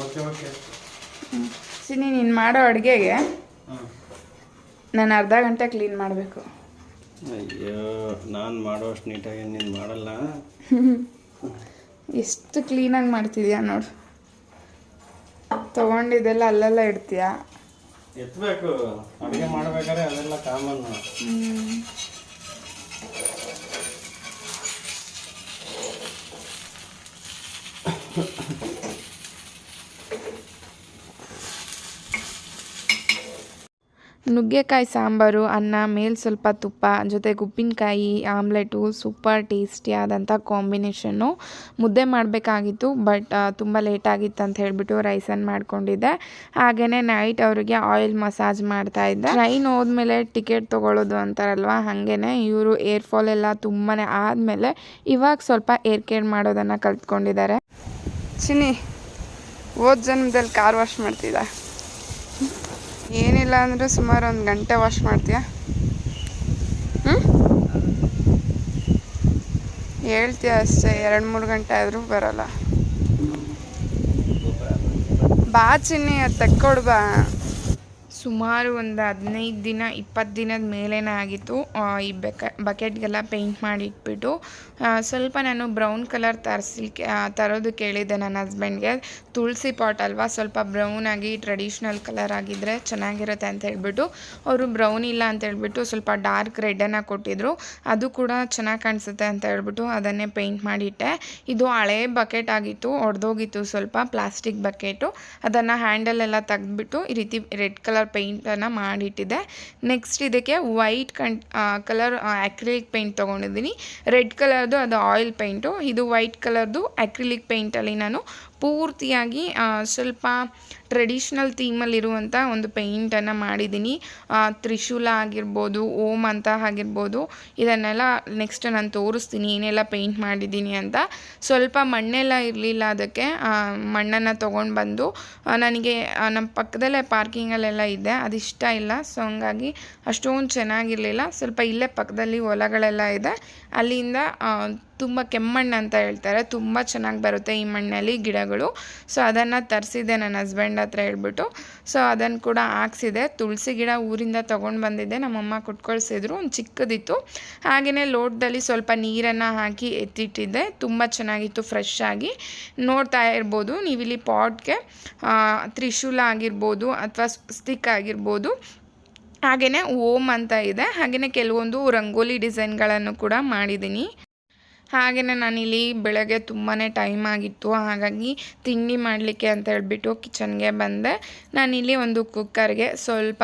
ಓಕೆ ಓಕೆ ಅಷ್ಟು. ಸಿನಿ, ನೀನು ಮಾಡೋ ಅಡುಗೆಗೆ ಹಾಂ, ನಾನು ಅರ್ಧ ಗಂಟೆ ಕ್ಲೀನ್ ಮಾಡಬೇಕು. ಅಯ್ಯೋ ನಾನು ಮಾಡೋಷ್ಟು ನೀಟಾಗಿ ನೀನು ಮಾಡಲ್ಲ. ಎಷ್ಟು ಕ್ಲೀನಾಗಿ ಮಾಡ್ತಿದ್ಯಾ ನೋಡು. ತೊಗೊಂಡಿದ್ದೆಲ್ಲ ಅಲ್ಲೆಲ್ಲ ಇಡ್ತೀಯಾ. ಎತ್ತಬೇಕು, ಅಡುಗೆ ಮಾಡ್ಬೇಕಾದ್ರೆ ಅದೆಲ್ಲ ಕಾಮನ್ನು. ನುಗ್ಗೆಕಾಯಿ ಸಾಂಬಾರು, ಅನ್ನ, ಮೇಲೆ ಸ್ವಲ್ಪ ತುಪ್ಪ, ಜೊತೆಗೆ ಉಪ್ಪಿನಕಾಯಿ, ಆಮ್ಲೆಟು, ಸೂಪರ್ ಟೇಸ್ಟಿಯಾದಂಥ ಕಾಂಬಿನೇಷನ್ನು. ಮುದ್ದೆ ಮಾಡಬೇಕಾಗಿತ್ತು, ಬಟ್ ತುಂಬ ಲೇಟಾಗಿತ್ತು ಅಂತ ಹೇಳಿಬಿಟ್ಟು ರೈಸನ್ನು ಮಾಡ್ಕೊಂಡಿದ್ದೆ. ಹಾಗೆಯೇ ನೈಟ್ ಅವರಿಗೆ ಆಯಿಲ್ ಮಸಾಜ್ ಮಾಡ್ತಾಯಿದ್ದೆ. ಟ್ರೈನ್ ಹೋದ್ಮೇಲೆ ಟಿಕೆಟ್ ತೊಗೊಳ್ಳೋದು ಅಂತಾರಲ್ವ, ಹಾಗೇ ಇವರು ಏರ್ ಫಾಲ್ ಎಲ್ಲ ತುಂಬಾ ಆದಮೇಲೆ ಇವಾಗ ಸ್ವಲ್ಪ ಏರ್ ಕೇರ್ ಮಾಡೋದನ್ನು ಕಲ್ತ್ಕೊಂಡಿದ್ದಾರೆ. ಚಿನ್ನಿ ಹೋದ ಜನ್ಮದಲ್ಲಿ ಕಾರ್ ವಾಶ್ ಮಾಡ್ತಿದ್ದ. ಏನಿಲ್ಲ ಅಂದರೆ ಸುಮಾರು 1 ಗಂಟೆ ವಾಶ್ ಮಾಡ್ತೀಯಾ? ಹೇಳ್ತೀಯ ಅಷ್ಟೇ, 2-3 ಗಂಟೆ ಆದರೂ ಬರೋಲ್ಲ. ಬಾ ಚಿನ್ನಿ, ಅದು ತೆಕ್ಕೊಡು ಬಾ. ಸುಮಾರು ಒಂದು 15 ದಿನ 20 ದಿನದ ಮೇಲೇ ಆಗಿತ್ತು. ಈ ಬಕೆಟ್ಗೆಲ್ಲ ಪೇಂಟ್ ಮಾಡಿ ಇಟ್ಬಿಟ್ಟು ಸ್ವಲ್ಪ ನಾನು ಬ್ರೌನ್ ಕಲರ್ ತರೋದಕ್ಕೆ ಹೇಳಿದ್ದೆ ನನ್ನ ಹಸ್ಬೆಂಡ್ಗೆ. ತುಳಸಿ ಪಾಟ್ ಅಲ್ವಾ, ಸ್ವಲ್ಪ ಬ್ರೌನ್ ಆಗಿ ಟ್ರೆಡಿಷ್ನಲ್ ಕಲರ್ ಆಗಿದ್ದರೆ ಚೆನ್ನಾಗಿರುತ್ತೆ ಅಂತ ಹೇಳ್ಬಿಟ್ಟು ಅವರು ಬ್ರೌನ್ ಇಲ್ಲ ಅಂತ ಹೇಳ್ಬಿಟ್ಟು ಸ್ವಲ್ಪ ಡಾರ್ಕ್ ರೆಡ್ಡನ್ನು ಕೊಟ್ಟಿದ್ರು. ಅದು ಕೂಡ ಚೆನ್ನಾಗಿ ಕಾಣಿಸುತ್ತೆ ಅಂತ ಹೇಳ್ಬಿಟ್ಟು ಅದನ್ನೇ ಪೇಂಟ್ ಮಾಡಿಟ್ಟೆ. ಇದು ಹಳೇ ಬಕೆಟ್ ಆಗಿತ್ತು, ಒಡೆದೋಗಿತ್ತು ಸ್ವಲ್ಪ, ಪ್ಲಾಸ್ಟಿಕ್ ಬಕೆಟು. ಅದನ್ನು ಹ್ಯಾಂಡಲೆಲ್ಲ ತೆಗೆದ್ಬಿಟ್ಟು ಈ ರೀತಿ ರೆಡ್ ಕಲರ್ ಪೇಂಟನ್ನು ಮಾಡಿಟ್ಟಿದ್ದೆ. ನೆಕ್ಸ್ಟ್ ಇದಕ್ಕೆ ವೈಟ್ ಕಲರ್ ಅಕ್ರಿಲಿಕ್ ಪೇಂಟ್ ತೊಗೊಂಡಿದ್ದೀನಿ. ರೆಡ್ ಕಲರ್ದು ಅದು ಆಯಿಲ್ ಪೇಂಟು, ಇದು ವೈಟ್ ಕಲರ್ದು ಅಕ್ರಿಲಿಕ್ ಪೇಂಟಲ್ಲಿ ನಾನು ಪೂರ್ತಿಯಾಗಿ ಸ್ವಲ್ಪ ಟ್ರೆಡಿಷ್ನಲ್ ಥೀಮಲ್ಲಿರುವಂಥ ಒಂದು ಪೇಂಟನ್ನು ಮಾಡಿದ್ದೀನಿ. ತ್ರಿಶೂಲ ಆಗಿರ್ಬೋದು, ಓಮ್ ಅಂತ ಆಗಿರ್ಬೋದು, ಇದನ್ನೆಲ್ಲ ನೆಕ್ಸ್ಟ್ ನಾನು ತೋರಿಸ್ತೀನಿ ಏನೆಲ್ಲ ಪೇಂಟ್ ಮಾಡಿದ್ದೀನಿ ಅಂತ. ಸ್ವಲ್ಪ ಮಣ್ಣೆಲ್ಲ ಇರಲಿಲ್ಲ, ಅದಕ್ಕೆ ಮಣ್ಣನ್ನು ತೊಗೊಂಡು ಬಂದು ನನಗೆ ನಮ್ಮ ಪಕ್ಕದಲ್ಲೇ ಪಾರ್ಕಿಂಗಲ್ಲೆಲ್ಲ ಇದ್ದೆ, ಅದಿಷ್ಟ ಇಲ್ಲ. ಸೊ ಹಂಗಾಗಿ ಅಷ್ಟೊಂದು ಚೆನ್ನಾಗಿರಲಿಲ್ಲ. ಸ್ವಲ್ಪ ಇಲ್ಲೇ ಪಕ್ಕದಲ್ಲಿ ಹೊಲಗಳೆಲ್ಲ ಇದೆ, ಅಲ್ಲಿಂದ ತುಂಬ ಕೆಮ್ಮಣ್ಣು ಅಂತ ಹೇಳ್ತಾರೆ, ತುಂಬ ಚೆನ್ನಾಗಿ ಬರುತ್ತೆ ಈ ಮಣ್ಣಲ್ಲಿ ಗಿಡಗಳು. ಸೊ ಅದನ್ನು ತರಿಸಿದ್ದೆ ನನ್ನ ಹಸ್ಬೆಂಡ್ ಹತ್ರ ಹೇಳ್ಬಿಟ್ಟು. ಸೊ ಅದನ್ನು ಕೂಡ ಹಾಕ್ಸಿದೆ. ತುಳಸಿ ಗಿಡ ಊರಿಂದ ತೊಗೊಂಡು ಬಂದಿದ್ದೆ, ನಮ್ಮಮ್ಮ ಕೊಟ್ಕೊಳ್ಸಿದ್ರು, ಒಂದು ಚಿಕ್ಕದಿತ್ತು. ಹಾಗೆಯೇ ಲೋಟದಲ್ಲಿ ಸ್ವಲ್ಪ ನೀರನ್ನು ಹಾಕಿ ಎತ್ತಿಟ್ಟಿದ್ದೆ, ತುಂಬ ಚೆನ್ನಾಗಿತ್ತು ಫ್ರೆಶ್ ಆಗಿ. ನೋಡ್ತಾ ಇರ್ಬೋದು ನೀವಿಲ್ಲಿ ಪಾಟ್ಗೆ ತ್ರಿಶೂಲ ಆಗಿರ್ಬೋದು ಅಥವಾ ಸ್ಟಿಕ್ ಆಗಿರ್ಬೋದು, ಹಾಗೆಯೇ ಓಮ್ ಅಂತ ಇದೆ. ಹಾಗೆಯೇ ಕೆಲವೊಂದು ರಂಗೋಲಿ ಡಿಸೈನ್ಗಳನ್ನು ಕೂಡ ಮಾಡಿದ್ದೀನಿ. ಹಾಗೆಯೇ ನಾನಿಲ್ಲಿ ಬೆಳಗ್ಗೆ ತುಂಬಾ ಟೈಮ್ ಆಗಿತ್ತು, ಹಾಗಾಗಿ ತಿಂಡಿ ಮಾಡಲಿಕ್ಕೆ ಅಂತ ಹೇಳ್ಬಿಟ್ಟು ಕಿಚನ್ಗೆ ಬಂದೆ. ನಾನಿಲ್ಲಿ ಒಂದು ಕುಕ್ಕರ್ಗೆ ಸ್ವಲ್ಪ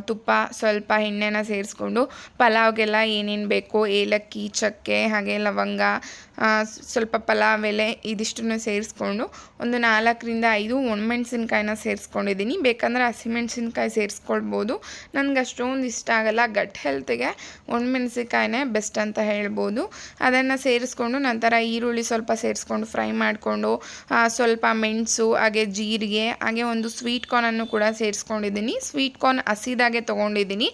ತುಪ್ಪ, ಸ್ವಲ್ಪ ಎಣ್ಣೆನ ಸೇರಿಸ್ಕೊಂಡು ಪಲಾವ್ಗೆಲ್ಲ ಏನೇನು ಬೇಕೋ ಏಲಕ್ಕಿ, ಚಕ್ಕೆ, ಹಾಗೆ ಲವಂಗ, ಸ್ವಲ್ಪ ಪಲಾವ್ ಎಲೆ ಇದಿಷ್ಟನ್ನು ಸೇರಿಸ್ಕೊಂಡು ಒಂದು 4-5 ಒಣಮೆಣ್ಸಿನ್ಕಾಯಿನ ಸೇರಿಸ್ಕೊಂಡಿದ್ದೀನಿ. ಬೇಕಂದರೆ ಹಸಿಮೆಣ್ಸಿನ್ಕಾಯಿ ಸೇರಿಸ್ಕೊಳ್ಬೋದು, ನನಗೆ ಅಷ್ಟೊಂದು ಇಷ್ಟ ಆಗಲ್ಲ. ಗಟ್ ಹೆಲ್ತ್ಗೆ ಒಣಮೆಣ್ಸಿನ್ಕಾಯಿನೇ ಬೆಸ್ಟ್ ಅಂತ ಹೇಳ್ಬೋದು. ಅದನ್ನು ಸೇರಿಸ್ಕೊಂಡು ನಂತರ ಈರುಳ್ಳಿ ಸ್ವಲ್ಪ ಸೇರಿಸ್ಕೊಂಡು ಫ್ರೈ ಮಾಡಿಕೊಂಡು ಸ್ವಲ್ಪ ಮೆಣಸು, ಹಾಗೆ ಜೀರಿಗೆ, ಹಾಗೆ ಒಂದು ಸ್ವೀಟ್ ಕಾರ್ನನ್ನು ಕೂಡ ಸೇರಿಸ್ಕೊಂಡಿದ್ದೀನಿ. ಸ್ವೀಟ್ ಕಾರ್ನ್ ಹಸಿದಾಗೆ ತೊಗೊಂಡಿದ್ದೀನಿ,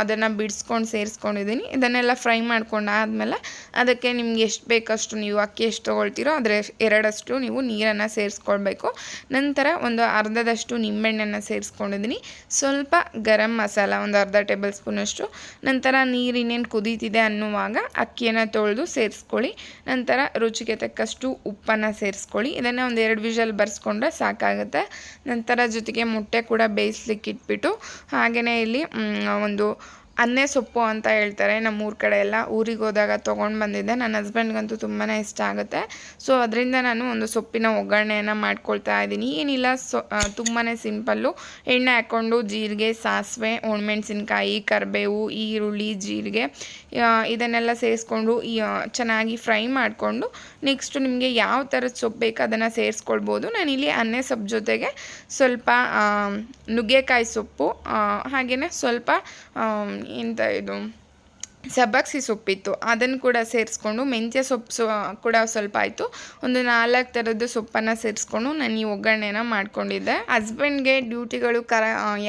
ಅದನ್ನು ಬಿಡಿಸ್ಕೊಂಡು ಸೇರಿಸ್ಕೊಂಡಿದ್ದೀನಿ. ಇದನ್ನೆಲ್ಲ ಫ್ರೈ ಮಾಡ್ಕೊಂಡಾದ್ಮೇಲೆ ಅದಕ್ಕೆ ನಿಮ್ಗೆ ಎಷ್ಟು ಬೇಕಷ್ಟು, ನೀವು ಅಕ್ಕಿ ಎಷ್ಟು ತೊಗೊಳ್ತೀರೋ ಅದರ 2 ನೀವು ನೀರನ್ನು ಸೇರಿಸ್ಕೊಳ್ಬೇಕು. ನಂತರ ಒಂದು ಅರ್ಧದಷ್ಟು ನಿಂಬೆಹಣ್ಣನ್ನು ಸೇರಿಸ್ಕೊಂಡಿದ್ದೀನಿ. ಸ್ವಲ್ಪ ಗರಂ ಮಸಾಲ ಒಂದು ಅರ್ಧ ಟೇಬಲ್ ಸ್ಪೂನಷ್ಟು. ನಂತರ ನೀರು ಇನ್ನೇನು ಕುದೀತಿದೆ ಅನ್ನುವಾಗ ಅಕ್ಕಿಯನ್ನು ತೊಳೆದು ಸೇರಿಸ್ಕೊಳ್ಳಿ. ನಂತರ ರುಚಿಗೆ ತಕ್ಕಷ್ಟು ಉಪ್ಪನ್ನು ಸೇರಿಸ್ಕೊಳ್ಳಿ. ಇದನ್ನು ಒಂದು 2 ವಿಷಲ್ ಬರ್ಸ್ಕೊಂಡ್ರೆ ಸಾಕಾಗುತ್ತೆ. ನಂತರ ಜೊತೆಗೆ ಮೊಟ್ಟೆ ಕೂಡ ಬೇಯಿಸ್ಲಿಕ್ಕೆ ಇಟ್ಬಿಟ್ಟು, ಹಾಗೆಯೇ ಇಲ್ಲಿ ಒಂದು ಅನ್ನೆ ಸೊಪ್ಪು ಅಂತ ಹೇಳ್ತಾರೆ ನಮ್ಮೂರ ಕಡೆ ಎಲ್ಲ, ಊರಿಗೆ ಹೋದಾಗ ತೊಗೊಂಡು ಬಂದಿದ್ದೆ. ನನ್ನ ಹಸ್ಬೆಂಡ್ಗಂತೂ ತುಂಬಾ ಇಷ್ಟ ಆಗುತ್ತೆ. ಸೊ ಅದರಿಂದ ನಾನು ಒಂದು ಸೊಪ್ಪಿನ ಒಗ್ಗರಣೆಯನ್ನು ಮಾಡ್ಕೊಳ್ತಾ ಇದ್ದೀನಿ. ಏನಿಲ್ಲ, ತುಂಬಾ ಸಿಂಪಲ್ಲು. ಎಣ್ಣೆ ಹಾಕ್ಕೊಂಡು ಜೀರಿಗೆ, ಸಾಸಿವೆ, ಒಣಮೆಣ್ಸಿನ್ಕಾಯಿ, ಕರಿಬೇವು, ಈರುಳ್ಳಿ, ಜೀರಿಗೆ ಇದನ್ನೆಲ್ಲ ಸೇರಿಸ್ಕೊಂಡು ಚೆನ್ನಾಗಿ ಫ್ರೈ ಮಾಡಿಕೊಂಡು ನೆಕ್ಸ್ಟ್ ನಿಮಗೆ ಯಾವ ಥರದ ಸೊಪ್ಪು ಬೇಕು ಅದನ್ನು ಸೇರಿಸ್ಕೊಳ್ಬೋದು. ನಾನಿಲ್ಲಿ ಅನ್ನೆ ಸೊಪ್ಪು ಜೊತೆಗೆ ಸ್ವಲ್ಪ ನುಗ್ಗೆಕಾಯಿ ಸೊಪ್ಪು, ಹಾಗೆಯೇ ಸ್ವಲ್ಪ ಇದು ಸಬ್ಬಕ್ಸಿ ಸೊಪ್ಪಿತ್ತು, ಅದನ್ನು ಕೂಡ ಸೇರಿಸ್ಕೊಂಡು, ಮೆಂತ್ಯ ಸೊಪ್ಪು ಕೂಡ ಸ್ವಲ್ಪ ಆಯಿತು, ಒಂದು 4 ಥರದ್ದು ಸೊಪ್ಪನ್ನು ಸೇರಿಸ್ಕೊಂಡು ನಾನು ಈ ಒಗ್ಗರಣೆನ ಮಾಡ್ಕೊಂಡಿದ್ದೆ. ಹಸ್ಬೆಂಡ್ಗೆ ಡ್ಯೂಟಿಗಳು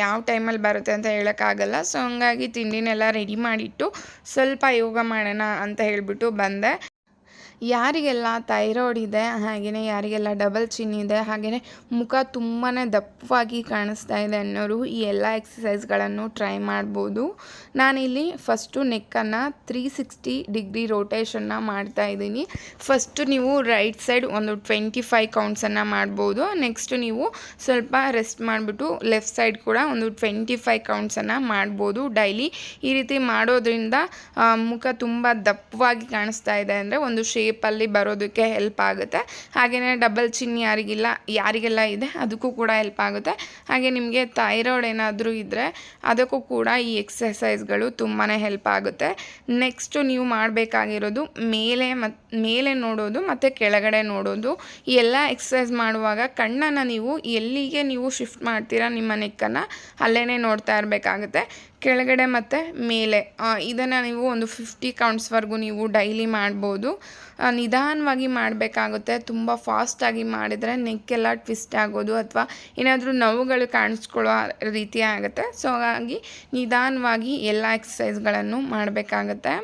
ಯಾವ ಟೈಮಲ್ಲಿ ಬರುತ್ತೆ ಅಂತ ಹೇಳೋಕ್ಕಾಗಲ್ಲ. ಸೊ ಹಂಗಾಗಿ ತಿಂಡಿನೆಲ್ಲ ರೆಡಿ ಮಾಡಿಟ್ಟು ಸ್ವಲ್ಪ ಯೋಗ ಮಾಡೋಣ ಅಂತ ಹೇಳಿಬಿಟ್ಟು ಬಂದೆ. ಯಾರಿಗೆಲ್ಲ ಥೈರಾಯ್ಡ್ ಇದೆ, ಹಾಗೆಯೇ ಯಾರಿಗೆಲ್ಲ ಡಬಲ್ ಚಿನ್ ಇದೆ, ಹಾಗೆಯೇ ಮುಖ ತುಂಬಾ ದಪ್ಪವಾಗಿ ಕಾಣಿಸ್ತಾ ಇದೆ ಅನ್ನೋರು ಈ ಎಲ್ಲ ಎಕ್ಸಸೈಸ್ಗಳನ್ನು ಟ್ರೈ ಮಾಡ್ಬೋದು. ನಾನಿಲ್ಲಿ ಫಸ್ಟು ನೆಕ್ಕನ್ನು 360 ಡಿಗ್ರಿ ರೋಟೇಷನ್ನ ಮಾಡ್ತಾಯಿದ್ದೀನಿ. ಫಸ್ಟು ನೀವು ರೈಟ್ ಸೈಡ್ ಒಂದು 25 ಕೌಂಟ್ಸನ್ನು ಮಾಡ್ಬೋದು. ನೆಕ್ಸ್ಟು ನೀವು ಸ್ವಲ್ಪ ರೆಸ್ಟ್ ಮಾಡಿಬಿಟ್ಟು ಲೆಫ್ಟ್ ಸೈಡ್ ಕೂಡ ಒಂದು 25 ಕೌಂಟ್ಸನ್ನು ಮಾಡ್ಬೋದು ಡೈಲಿ. ಈ ರೀತಿ ಮಾಡೋದ್ರಿಂದ ಮುಖ ತುಂಬ ದಪ್ಪವಾಗಿ ಕಾಣಿಸ್ತಾ ಇದೆ ಅಂದರೆ ಒಂದು ಶೇಪಲ್ಲಿ ಬರೋದಕ್ಕೆ ಹೆಲ್ಪ್ ಆಗುತ್ತೆ. ಹಾಗೆಯೇ ಡಬಲ್ ಚಿನ್ ಯಾರಿಗೆಲ್ಲ ಇದೆ ಅದಕ್ಕೂ ಕೂಡ ಹೆಲ್ಪ್ ಆಗುತ್ತೆ. ಹಾಗೆ ನಿಮಗೆ ಥೈರಾಯ್ಡ್ ಏನಾದರೂ ಇದ್ದರೆ ಅದಕ್ಕೂ ಕೂಡ ಈ ಎಕ್ಸಸೈಸ್ಗಳು ತುಂಬಾ ಹೆಲ್ಪ್ ಆಗುತ್ತೆ. ನೆಕ್ಸ್ಟು ನೀವು ಮಾಡಬೇಕಾಗಿರೋದು ಮೇಲೆ ನೋಡೋದು ಮತ್ತು ಕೆಳಗಡೆ ನೋಡೋದು. ಈ ಎಲ್ಲ ಎಕ್ಸಸೈಸ್ ಮಾಡುವಾಗ ಕಣ್ಣನ್ನು ನೀವು ಎಲ್ಲಿಗೆ ನೀವು ಶಿಫ್ಟ್ ಮಾಡ್ತೀರಾ ನಿಮ್ಮ ನೆಕ್ಕನ್ನು ಅಲ್ಲೇ ನೋಡ್ತಾ ಇರಬೇಕಾಗುತ್ತೆ. ಕೆಳಗಡೆ ಮತ್ತು ಮೇಲೆ ಇದನ್ನು ನೀವು ಒಂದು 50 ಕೌಂಟ್ಸ್ವರೆಗೂ ನೀವು ಡೈಲಿ ಮಾಡ್ಬೋದು. ನಿಧಾನವಾಗಿ ಮಾಡಬೇಕಾಗುತ್ತೆ. ತುಂಬ ಫಾಸ್ಟಾಗಿ ಮಾಡಿದರೆ ನೆಕ್ಕೆಲ್ಲ ಟ್ವಿಸ್ಟ್ ಆಗೋದು ಅಥವಾ ಏನಾದರೂ ನೋವುಗಳು ಕಾಣಿಸ್ಕೊಳ್ಳೋ ರೀತಿ ಆಗುತ್ತೆ. ಸೊ ಹಾಗಾಗಿ ನಿಧಾನವಾಗಿ ಎಲ್ಲ ಎಕ್ಸಸೈಸ್ಗಳನ್ನು ಮಾಡಬೇಕಾಗತ್ತೆ.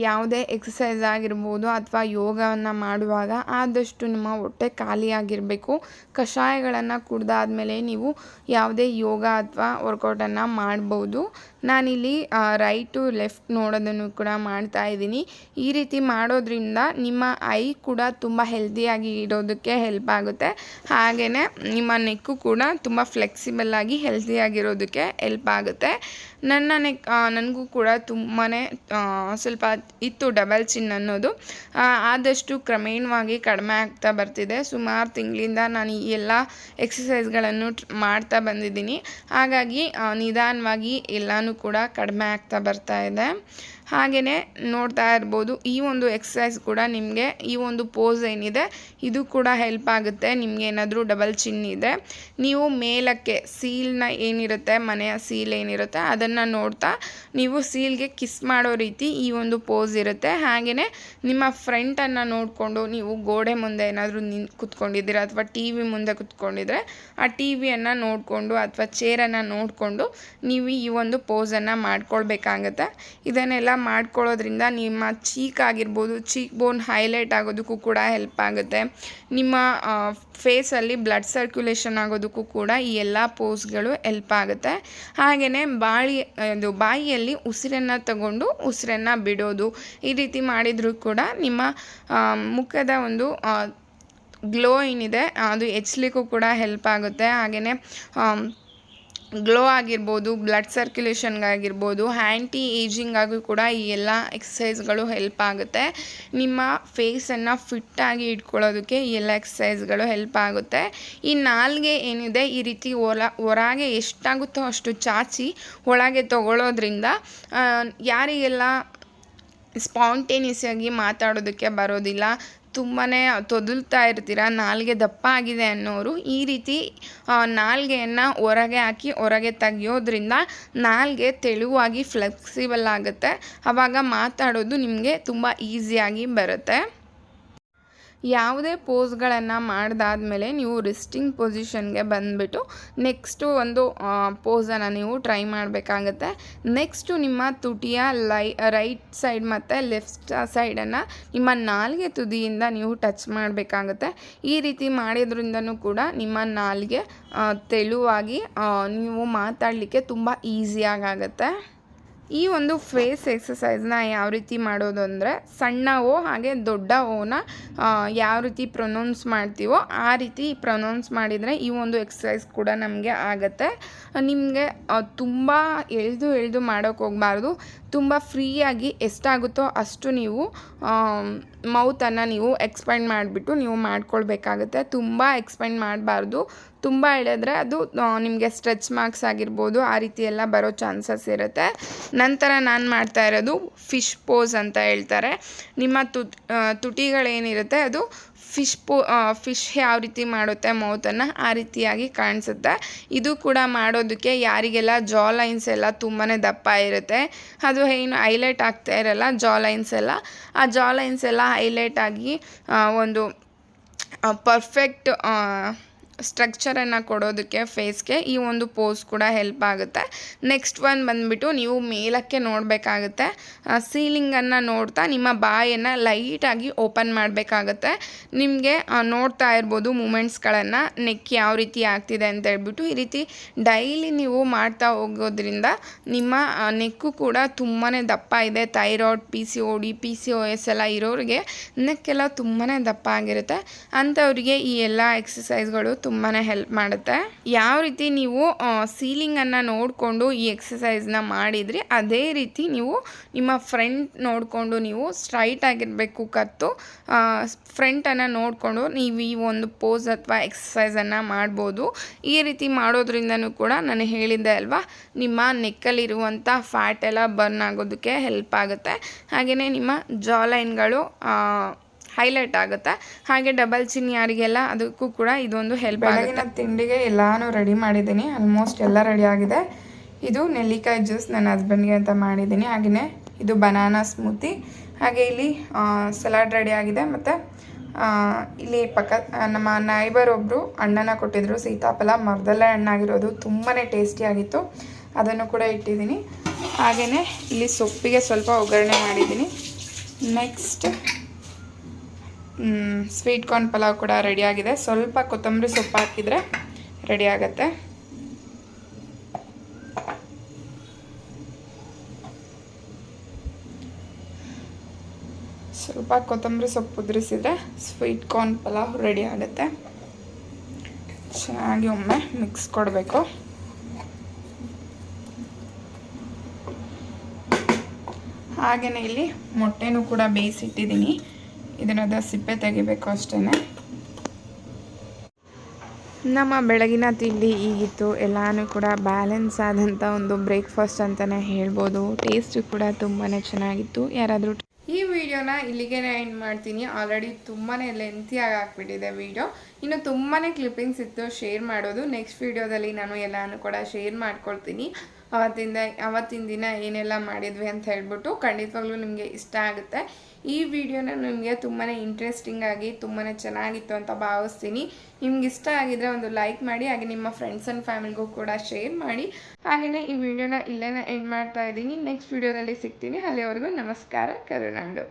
ಯಾವುದೇ ಎಕ್ಸಸೈಸ್ ಆಗಿರ್ಬೋದು ಅಥವಾ ಯೋಗವನ್ನು ಮಾಡುವಾಗ ಆದಷ್ಟು ನಿಮ್ಮ ಹೊಟ್ಟೆ ಖಾಲಿಯಾಗಿರಬೇಕು. ಕಷಾಯಗಳನ್ನು ಕುಡಿದಾದ್ಮೇಲೆ ನೀವು ಯಾವುದೇ ಯೋಗ ಅಥವಾ ವರ್ಕೌಟನ್ನು ಮಾಡ್ಬೋದು. ನಾನಿಲ್ಲಿ ರೈಟು ಲೆಫ್ಟ್ ನೋಡೋದನ್ನು ಕೂಡ ಮಾಡ್ತಾಯಿದ್ದೀನಿ. ಈ ರೀತಿ ಮಾಡೋದ್ರಿಂದ ನಿಮ್ಮ ಐ ಕೂಡ ತುಂಬ ಹೆಲ್ದಿಯಾಗಿ ಇಡೋದಕ್ಕೆ ಹೆಲ್ಪ್ ಆಗುತ್ತೆ. ಹಾಗೆಯೇ ನಿಮ್ಮ ನೆಕ್ಕು ಕೂಡ ತುಂಬ ಫ್ಲೆಕ್ಸಿಬಲ್ಲಾಗಿ ಹೆಲ್ದಿಯಾಗಿರೋದಕ್ಕೆ ಹೆಲ್ಪ್ ಆಗುತ್ತೆ. ನನಗೂ ಕೂಡ ತುಂಬಾ ಸ್ವಲ್ಪ ಇತ್ತು ಡಬಲ್ ಚಿನ್ ಅನ್ನೋದು. ಆದಷ್ಟು ಕ್ರಮೇಣವಾಗಿ ಕಡಿಮೆ ಆಗ್ತಾ ಬರ್ತಿದೆ. ಸುಮಾರು ತಿಂಗಳಿಂದ ನಾನು ಈ ಎಲ್ಲ ಎಕ್ಸಸೈಸ್ಗಳನ್ನು ಮಾಡ್ತಾ ಬಂದಿದ್ದೀನಿ. ಹಾಗಾಗಿ ನಿಧಾನವಾಗಿ ಎಲ್ಲನೂ ಕೂಡ ಕಡಿಮೆ ಆಗ್ತಾ ಬರ್ತಾ ಇದೆ. ಹಾಗೆಯೇ ನೋಡ್ತಾ ಇರ್ಬೋದು, ಈ ಒಂದು ಎಕ್ಸಸೈಸ್ ಕೂಡ ನಿಮಗೆ ಈ ಒಂದು ಪೋಸ್ ಏನಿದೆ ಇದು ಕೂಡ ಹೆಲ್ಪ್ ಆಗುತ್ತೆ. ನಿಮಗೆ ಏನಾದರೂ ಡಬಲ್ ಚಿನ್ ಇದೆ ನೀವು ಮೇಲಕ್ಕೆ ಸೀಲ್ನ ಏನಿರುತ್ತೆ, ಮನೆಯ ಸೀಲ್ ಏನಿರುತ್ತೆ ಅದನ್ನು ನೋಡ್ತಾ ನೀವು ಸೀಲ್ಗೆ ಕಿಸ್ ಮಾಡೋ ರೀತಿ ಈ ಒಂದು ಪೋಸ್ ಇರುತ್ತೆ. ಹಾಗೆಯೇ ನಿಮ್ಮ ಫ್ರಂಟನ್ನು ನೋಡಿಕೊಂಡು ನೀವು ಗೋಡೆ ಮುಂದೆ ಏನಾದರೂ ಕೂತ್ಕೊಂಡಿದ್ದೀರಾ ಅಥವಾ ಟಿ ವಿ ಮುಂದೆ ಕೂತ್ಕೊಂಡಿದ್ರೆ ಆ ಟಿ ವಿಯನ್ನು ನೋಡಿಕೊಂಡು ಅಥವಾ ಚೇರನ್ನು ನೋಡಿಕೊಂಡು ನೀವು ಈ ಒಂದು ಪೋಸನ್ನು ಮಾಡ್ಕೊಳ್ಬೇಕಾಗತ್ತೆ. ಇದನ್ನೆಲ್ಲ ಮಾಡ್ಕೊಳ್ಳೋದ್ರಿಂದ ನಿಮ್ಮ ಚೀಕ್ ಆಗಿರ್ಬೋದು, ಚೀಕ್ ಬೋನ್ ಹೈಲೈಟ್ ಆಗೋದಕ್ಕೂ ಕೂಡ ಹೆಲ್ಪ್ ಆಗುತ್ತೆ. ನಿಮ್ಮ ಫೇಸಲ್ಲಿ ಬ್ಲಡ್ ಸರ್ಕ್ಯುಲೇಷನ್ ಆಗೋದಕ್ಕೂ ಕೂಡ ಈ ಎಲ್ಲ ಪೋಸ್ಗಳು ಹೆಲ್ಪ್ ಆಗುತ್ತೆ. ಹಾಗೆಯೇ ಬಾಯಿಯಲ್ಲಿ ಉಸಿರನ್ನು ತಗೊಂಡು ಉಸಿರನ್ನು ಬಿಡೋದು, ಈ ರೀತಿ ಮಾಡಿದರೂ ಕೂಡ ನಿಮ್ಮ ಮುಖದ ಒಂದು ಗ್ಲೋ ಏನಿದೆ ಅದು ಹೆಚ್ಚಲಿಕ್ಕೂ ಕೂಡ ಹೆಲ್ಪ್ ಆಗುತ್ತೆ. ಹಾಗೆಯೇ ಗ್ಲೋ ಆಗಿರ್ಬೋದು, ಬ್ಲಡ್ ಸರ್ಕ್ಯುಲೇಷನ್ಗಾಗಿರ್ಬೋದು, ಆ್ಯಂಟಿ ಏಜಿಂಗಾಗಿ ಕೂಡ ಈ ಎಲ್ಲ ಎಕ್ಸಸೈಸ್ಗಳು ಹೆಲ್ಪ್ ಆಗುತ್ತೆ. ನಿಮ್ಮ ಫೇಸನ್ನು ಫಿಟ್ಟಾಗಿ ಇಟ್ಕೊಳ್ಳೋದಕ್ಕೆ ಈ ಎಲ್ಲ ಎಕ್ಸಸೈಸ್ಗಳು ಹೆಲ್ಪ್ ಆಗುತ್ತೆ. ಈ ನಾಲಿಗೆ ಏನಿದೆ ಈ ರೀತಿ ಹೊರಗೆ ಎಷ್ಟಾಗುತ್ತೋ ಅಷ್ಟು ಚಾಚಿ ಒಳಗೆ ತಗೊಳ್ಳೋದ್ರಿಂದ ಯಾರಿಗೆಲ್ಲ ಸ್ಪಾಂಟೇನಿಯಸ್ ಆಗಿ ಮಾತಾಡೋದಕ್ಕೆ ಬರೋದಿಲ್ಲ, ತುಂಬಾ ತೊದಲ್ತಾ ಇರ್ತೀರ, ನಾಲಿಗೆ ದಪ್ಪ ಆಗಿದೆ ಅನ್ನೋರು ಈ ರೀತಿ ನಾಲಿಗೆಯನ್ನು ಹೊರಗೆ ಹಾಕಿ ಹೊರಗೆ ತೆಗಿಯೋದ್ರಿಂದ ನಾಲಿಗೆ ತೆಳುವಾಗಿ ಫ್ಲೆಕ್ಸಿಬಲ್ ಆಗುತ್ತೆ. ಆವಾಗ ಮಾತಾಡೋದು ನಿಮಗೆ ತುಂಬ ಈಸಿಯಾಗಿ ಬರುತ್ತೆ. ಯಾವುದೇ ಪೋಸ್ಗಳನ್ನು ಮಾಡಿದಾದ್ಮೇಲೆ ನೀವು ರೆಸ್ಟಿಂಗ್ ಪೊಸಿಷನ್ಗೆ ಬಂದುಬಿಟ್ಟು ನೆಕ್ಸ್ಟು ಒಂದು ಪೋಸನ್ನು ನೀವು ಟ್ರೈ ಮಾಡಬೇಕಾಗತ್ತೆ. ನೆಕ್ಸ್ಟು ನಿಮ್ಮ ತುಟಿಯ ರೈಟ್ ಸೈಡ್ ಮತ್ತು ಲೆಫ್ಟ್ ಸೈಡನ್ನು ನಿಮ್ಮ ನಾಲಿಗೆ ತುದಿಯಿಂದ ನೀವು ಟಚ್ ಮಾಡಬೇಕಾಗತ್ತೆ. ಈ ರೀತಿ ಮಾಡಿದ್ರಿಂದನೂ ಕೂಡ ನಿಮ್ಮ ನಾಲಿಗೆ ತೆಳುವಾಗಿ ನೀವು ಮಾತಾಡಲಿಕ್ಕೆ ತುಂಬ ಈಸಿಯಾಗುತ್ತೆ. ಈ ಒಂದು ಫೇಸ್ ಎಕ್ಸಸೈಸ್ನ ಯಾವ ರೀತಿ ಮಾಡೋದು ಅಂದರೆ ಸಣ್ಣ ಓ ಹಾಗೆ ದೊಡ್ಡ ಓನ ಯಾವ ರೀತಿ ಪ್ರೊನೌನ್ಸ್ ಮಾಡ್ತೀವೋ ಆ ರೀತಿ ಪ್ರೊನೌನ್ಸ್ ಮಾಡಿದರೆ ಈ ಒಂದು ಎಕ್ಸಸೈಸ್ ಕೂಡ ನಮಗೆ ಆಗುತ್ತೆ. ನಿಮಗೆ ತುಂಬ ಎಳೆದು ಮಾಡೋಕ್ಕೆ ಹೋಗಬಾರ್ದು. ತುಂಬ ಫ್ರೀಯಾಗಿ ಎಷ್ಟಾಗುತ್ತೋ ಅಷ್ಟು ನೀವು ಮೌತನ್ನು ನೀವು ಎಕ್ಸ್ಪೆಂಡ್ ಮಾಡಿಬಿಟ್ಟು ನೀವು ಮಾಡ್ಕೊಳ್ಬೇಕಾಗುತ್ತೆ. ತುಂಬ ಎಕ್ಸ್ಪೆಂಡ್ ಮಾಡಬಾರ್ದು. ತುಂಬ ಎಳೆದ್ರೆ ಅದು ನಿಮಗೆ ಸ್ಟ್ರೆಚ್ ಮಾರ್ಕ್ಸ್ ಆಗಿರ್ಬೋದು, ಆ ರೀತಿ ಎಲ್ಲ ಬರೋ ಚಾನ್ಸಸ್ ಇರುತ್ತೆ. ನಂತರ ನಾನು ಮಾಡ್ತಾ ಇರೋದು ಫಿಶ್ ಪೋಸ್ ಅಂತ ಹೇಳ್ತಾರೆ. ನಿಮ್ಮ ತುಟಿಗಳೇನಿರುತ್ತೆ ಅದು ಫಿಶ್ ಯಾವ ರೀತಿ ಮಾಡುತ್ತೆ ಮೌತನ್ನು ಆ ರೀತಿಯಾಗಿ ಕಾಣಿಸುತ್ತೆ. ಇದು ಕೂಡ ಮಾಡೋದಕ್ಕೆ ಯಾರಿಗೆಲ್ಲ ಜಾ ಲೈನ್ಸ್ ಎಲ್ಲ ತುಂಬಾ ದಪ್ಪ ಇರುತ್ತೆ, ಅದು ಏನು ಹೈಲೈಟ್ ಆಗ್ತಾ ಇರಲ್ಲ ಜಾ ಲೈನ್ಸ್ ಎಲ್ಲ, ಆ ಜಾ ಲೈನ್ಸ್ ಎಲ್ಲ ಹೈಲೈಟ್ ಆಗಿ ಒಂದು ಪರ್ಫೆಕ್ಟ್ ಸ್ಟ್ರಕ್ಚರನ್ನು ಕೊಡೋದಕ್ಕೆ ಫೇಸ್ಗೆ ಈ ಒಂದು ಪೋಸ್ ಕೂಡ ಹೆಲ್ಪ್ ಆಗುತ್ತೆ. ನೆಕ್ಸ್ಟ್ ಒನ್ ಬಂದುಬಿಟ್ಟು ನೀವು ಮೇಲಕ್ಕೆ ನೋಡಬೇಕಾಗುತ್ತೆ. ಸೀಲಿಂಗನ್ನು ನೋಡ್ತಾ ನಿಮ್ಮ ಬಾಯನ್ನು ಲೈಟಾಗಿ ಓಪನ್ ಮಾಡಬೇಕಾಗತ್ತೆ. ನಿಮಗೆ ನೋಡ್ತಾ ಇರ್ಬೋದು ಮೂಮೆಂಟ್ಸ್ಗಳನ್ನು, ನೆಕ್ ಯಾವ ರೀತಿ ಆಗ್ತಿದೆ ಅಂತ ಹೇಳ್ಬಿಟ್ಟು. ಈ ರೀತಿ ಡೈಲಿ ನೀವು ಮಾಡ್ತಾ ಹೋಗೋದ್ರಿಂದ ನಿಮ್ಮ ನೆಕ್ಕು ಕೂಡ ತುಂಬಾ ದಪ್ಪ ಇದೆ. ಥೈರಾಯ್ಡ್, PCOD, PCOS ಎಲ್ಲ ಇರೋರಿಗೆ ನೆಕ್ಕೆಲ್ಲ ತುಂಬಾ ದಪ್ಪ ಆಗಿರುತ್ತೆ. ಅಂಥವ್ರಿಗೆ ಈ ಎಲ್ಲ ಎಕ್ಸಸೈಸ್ಗಳು ತುಂಬಾ ಹೆಲ್ಪ್ ಮಾಡುತ್ತೆ. ಯಾವ ರೀತಿ ನೀವು ಸೀಲಿಂಗನ್ನು ನೋಡಿಕೊಂಡು ಈ ಎಕ್ಸಸೈಸ್ನ ಮಾಡಿದ್ರಿ ಅದೇ ರೀತಿ ನೀವು ನಿಮ್ಮ ಫ್ರಂಟ್ ನೋಡಿಕೊಂಡು ನೀವು ಸ್ಟ್ರೈಟ್ ಆಗಿರಬೇಕು ಕತ್ತು. ಫ್ರಂಟನ್ನು ನೋಡಿಕೊಂಡು ನೀವು ಈ ಒಂದು ಪೋಸ್ ಅಥವಾ ಎಕ್ಸಸೈಸನ್ನು ಮಾಡ್ಬೋದು. ಈ ರೀತಿ ಮಾಡೋದ್ರಿಂದನೂ ಕೂಡ ನಾನು ಹೇಳಿದ್ದೆ ಅಲ್ವಾ, ನಿಮ್ಮ ನೆಕ್ಕಲ್ಲಿರುವಂಥ ಫ್ಯಾಟ್ ಎಲ್ಲ ಬರ್ನ್ ಆಗೋದಕ್ಕೆ ಹೆಲ್ಪ್ ಆಗುತ್ತೆ. ಹಾಗೆಯೇ ನಿಮ್ಮ ಜಾ ಲೈನ್ಗಳು ಹೈಲೈಟ್ ಆಗುತ್ತೆ. ಹಾಗೆ ಡಬಲ್ ಚಿನ್ ಯಾರಿಗೆಲ್ಲ ಅದಕ್ಕೂ ಕೂಡ ಇದೊಂದು ಹೆಲ್ಪ್ ಆಗುತ್ತೆ. ತಿಂಡಿಗೆ ಎಲ್ಲಾನು ರೆಡಿ ಮಾಡಿದ್ದೀನಿ. ಆಲ್ಮೋಸ್ಟ್ ಎಲ್ಲ ರೆಡಿ ಆಗಿದೆ. ಇದು ನೆಲ್ಲಿಕಾಯಿ ಜ್ಯೂಸ್ ನನ್ನ ಹಸ್ಬೆಂಡ್ಗೆ ಅಂತ ಮಾಡಿದ್ದೀನಿ. ಹಾಗೆಯೇ ಇದು ಬನಾನಾ ಸ್ಮೂತಿ. ಹಾಗೆ ಇಲ್ಲಿ ಸಲಾಡ್ ರೆಡಿ ಆಗಿದೆ. ಮತ್ತು ಇಲ್ಲಿ ಪಕ್ಕ ನಮ್ಮ ನೈಬರ್ ಒಬ್ಬರು ಹಣ್ಣನ್ನು ಕೊಟ್ಟಿದ್ದರು, ಸೀತಾಫಲ, ಮರದಲ್ಲೇ ಹಣ್ಣಾಗಿರೋದು, ತುಂಬಾ ಟೇಸ್ಟಿಯಾಗಿತ್ತು. ಅದನ್ನು ಕೂಡ ಇಟ್ಟಿದ್ದೀನಿ. ಹಾಗೆಯೇ ಇಲ್ಲಿ ಸೊಪ್ಪಿಗೆ ಸ್ವಲ್ಪ ಒಗ್ಗರಣೆ ಮಾಡಿದ್ದೀನಿ. ನೆಕ್ಸ್ಟ್ ಸ್ವೀಟ್ ಕಾರ್ನ್ ಪಲಾವ್ ಕೂಡ ರೆಡಿಯಾಗಿದೆ. ಸ್ವಲ್ಪ ಕೊತ್ತಂಬರಿ ಸೊಪ್ಪು ಹಾಕಿದರೆ ರೆಡಿ ಆಗುತ್ತೆ. ಸ್ವಲ್ಪ ಕೊತ್ತಂಬರಿ ಸೊಪ್ಪು ಉದುರಿಸಿದರೆ ಸ್ವೀಟ್ ಕಾರ್ನ್ ಪಲಾವ್ ರೆಡಿ ಆಗುತ್ತೆ. ಚೆನ್ನಾಗಿ ಒಮ್ಮೆ ಮಿಕ್ಸ್ ಕೊಡಬೇಕು. ಹಾಗೆಯೇ ಇಲ್ಲಿ ಮೊಟ್ಟೆನೂ ಕೂಡ ಬೇಯಿಸಿಟ್ಟಿದ್ದೀನಿ. ಇದನ್ನದ ಸಿಪ್ಪೆ ತೆಗಿಬೇಕು ಅಷ್ಟೇ. ನಮ್ಮ ಬೆಳಗಿನ ತಿಂಡಿ ಹೀಗಿತ್ತು. ಎಲ್ಲನೂ ಕೂಡ ಬ್ಯಾಲೆನ್ಸ್ ಆದಂಥ ಒಂದು ಬ್ರೇಕ್ಫಾಸ್ಟ್ ಅಂತಲೇ ಹೇಳ್ಬೋದು. ಟೇಸ್ಟು ಕೂಡ ತುಂಬಾ ಚೆನ್ನಾಗಿತ್ತು. ಯಾರಾದರೂ ಈ ವಿಡಿಯೋನ ಇಲ್ಲಿಗೆ ಎಂಡ್ ಮಾಡ್ತೀನಿ. ಆಲ್ರೆಡಿ ತುಂಬಾ ಲೆಂತಿಯಾಗಿ ಹಾಕ್ಬಿಟ್ಟಿದೆ ವಿಡಿಯೋ. ಇನ್ನು ತುಂಬಾ ಕ್ಲಿಪ್ಪಿಂಗ್ಸ್ ಇತ್ತು ಶೇರ್ ಮಾಡೋದು. ನೆಕ್ಸ್ಟ್ ವಿಡಿಯೋದಲ್ಲಿ ನಾನು ಎಲ್ಲನೂ ಕೂಡ ಶೇರ್ ಮಾಡ್ಕೊಳ್ತೀನಿ. ಅವತ್ತಿನ ದಿನ ಏನೆಲ್ಲ ಮಾಡಿದ್ವಿ ಅಂತ ಹೇಳ್ಬಿಟ್ಟು ಖಂಡಿತವಾಗ್ಲೂ ನಿಮಗೆ ಇಷ್ಟ ಆಗುತ್ತೆ. ಈ ವಿಡಿಯೋನ ನಿಮಗೆ ತುಂಬಾ ಇಂಟ್ರೆಸ್ಟಿಂಗ್ ಆಗಿ ತುಂಬಾ ಚೆನ್ನಾಗಿತ್ತು ಅಂತ ಭಾವಿಸ್ತೀನಿ. ನಿಮ್ಗೆ ಇಷ್ಟ ಆಗಿದ್ರೆ ಒಂದು ಲೈಕ್ ಮಾಡಿ. ಹಾಗೆ ನಿಮ್ಮ ಫ್ರೆಂಡ್ಸ್ ಆ್ಯಂಡ್ ಫ್ಯಾಮಿಲಿಗೂ ಕೂಡ ಶೇರ್ ಮಾಡಿ. ಹಾಗೆಯೇ ಈ ವಿಡಿಯೋನ ಇಲ್ಲೇ ಎಂಡ್ ಮಾಡ್ತಾ ಇದ್ದೀನಿ. ನೆಕ್ಸ್ಟ್ ವಿಡಿಯೋದಲ್ಲಿ ಸಿಗ್ತೀನಿ. ಅಲ್ಲಿವರೆಗೂ ನಮಸ್ಕಾರ. ಕರುನಾಡು.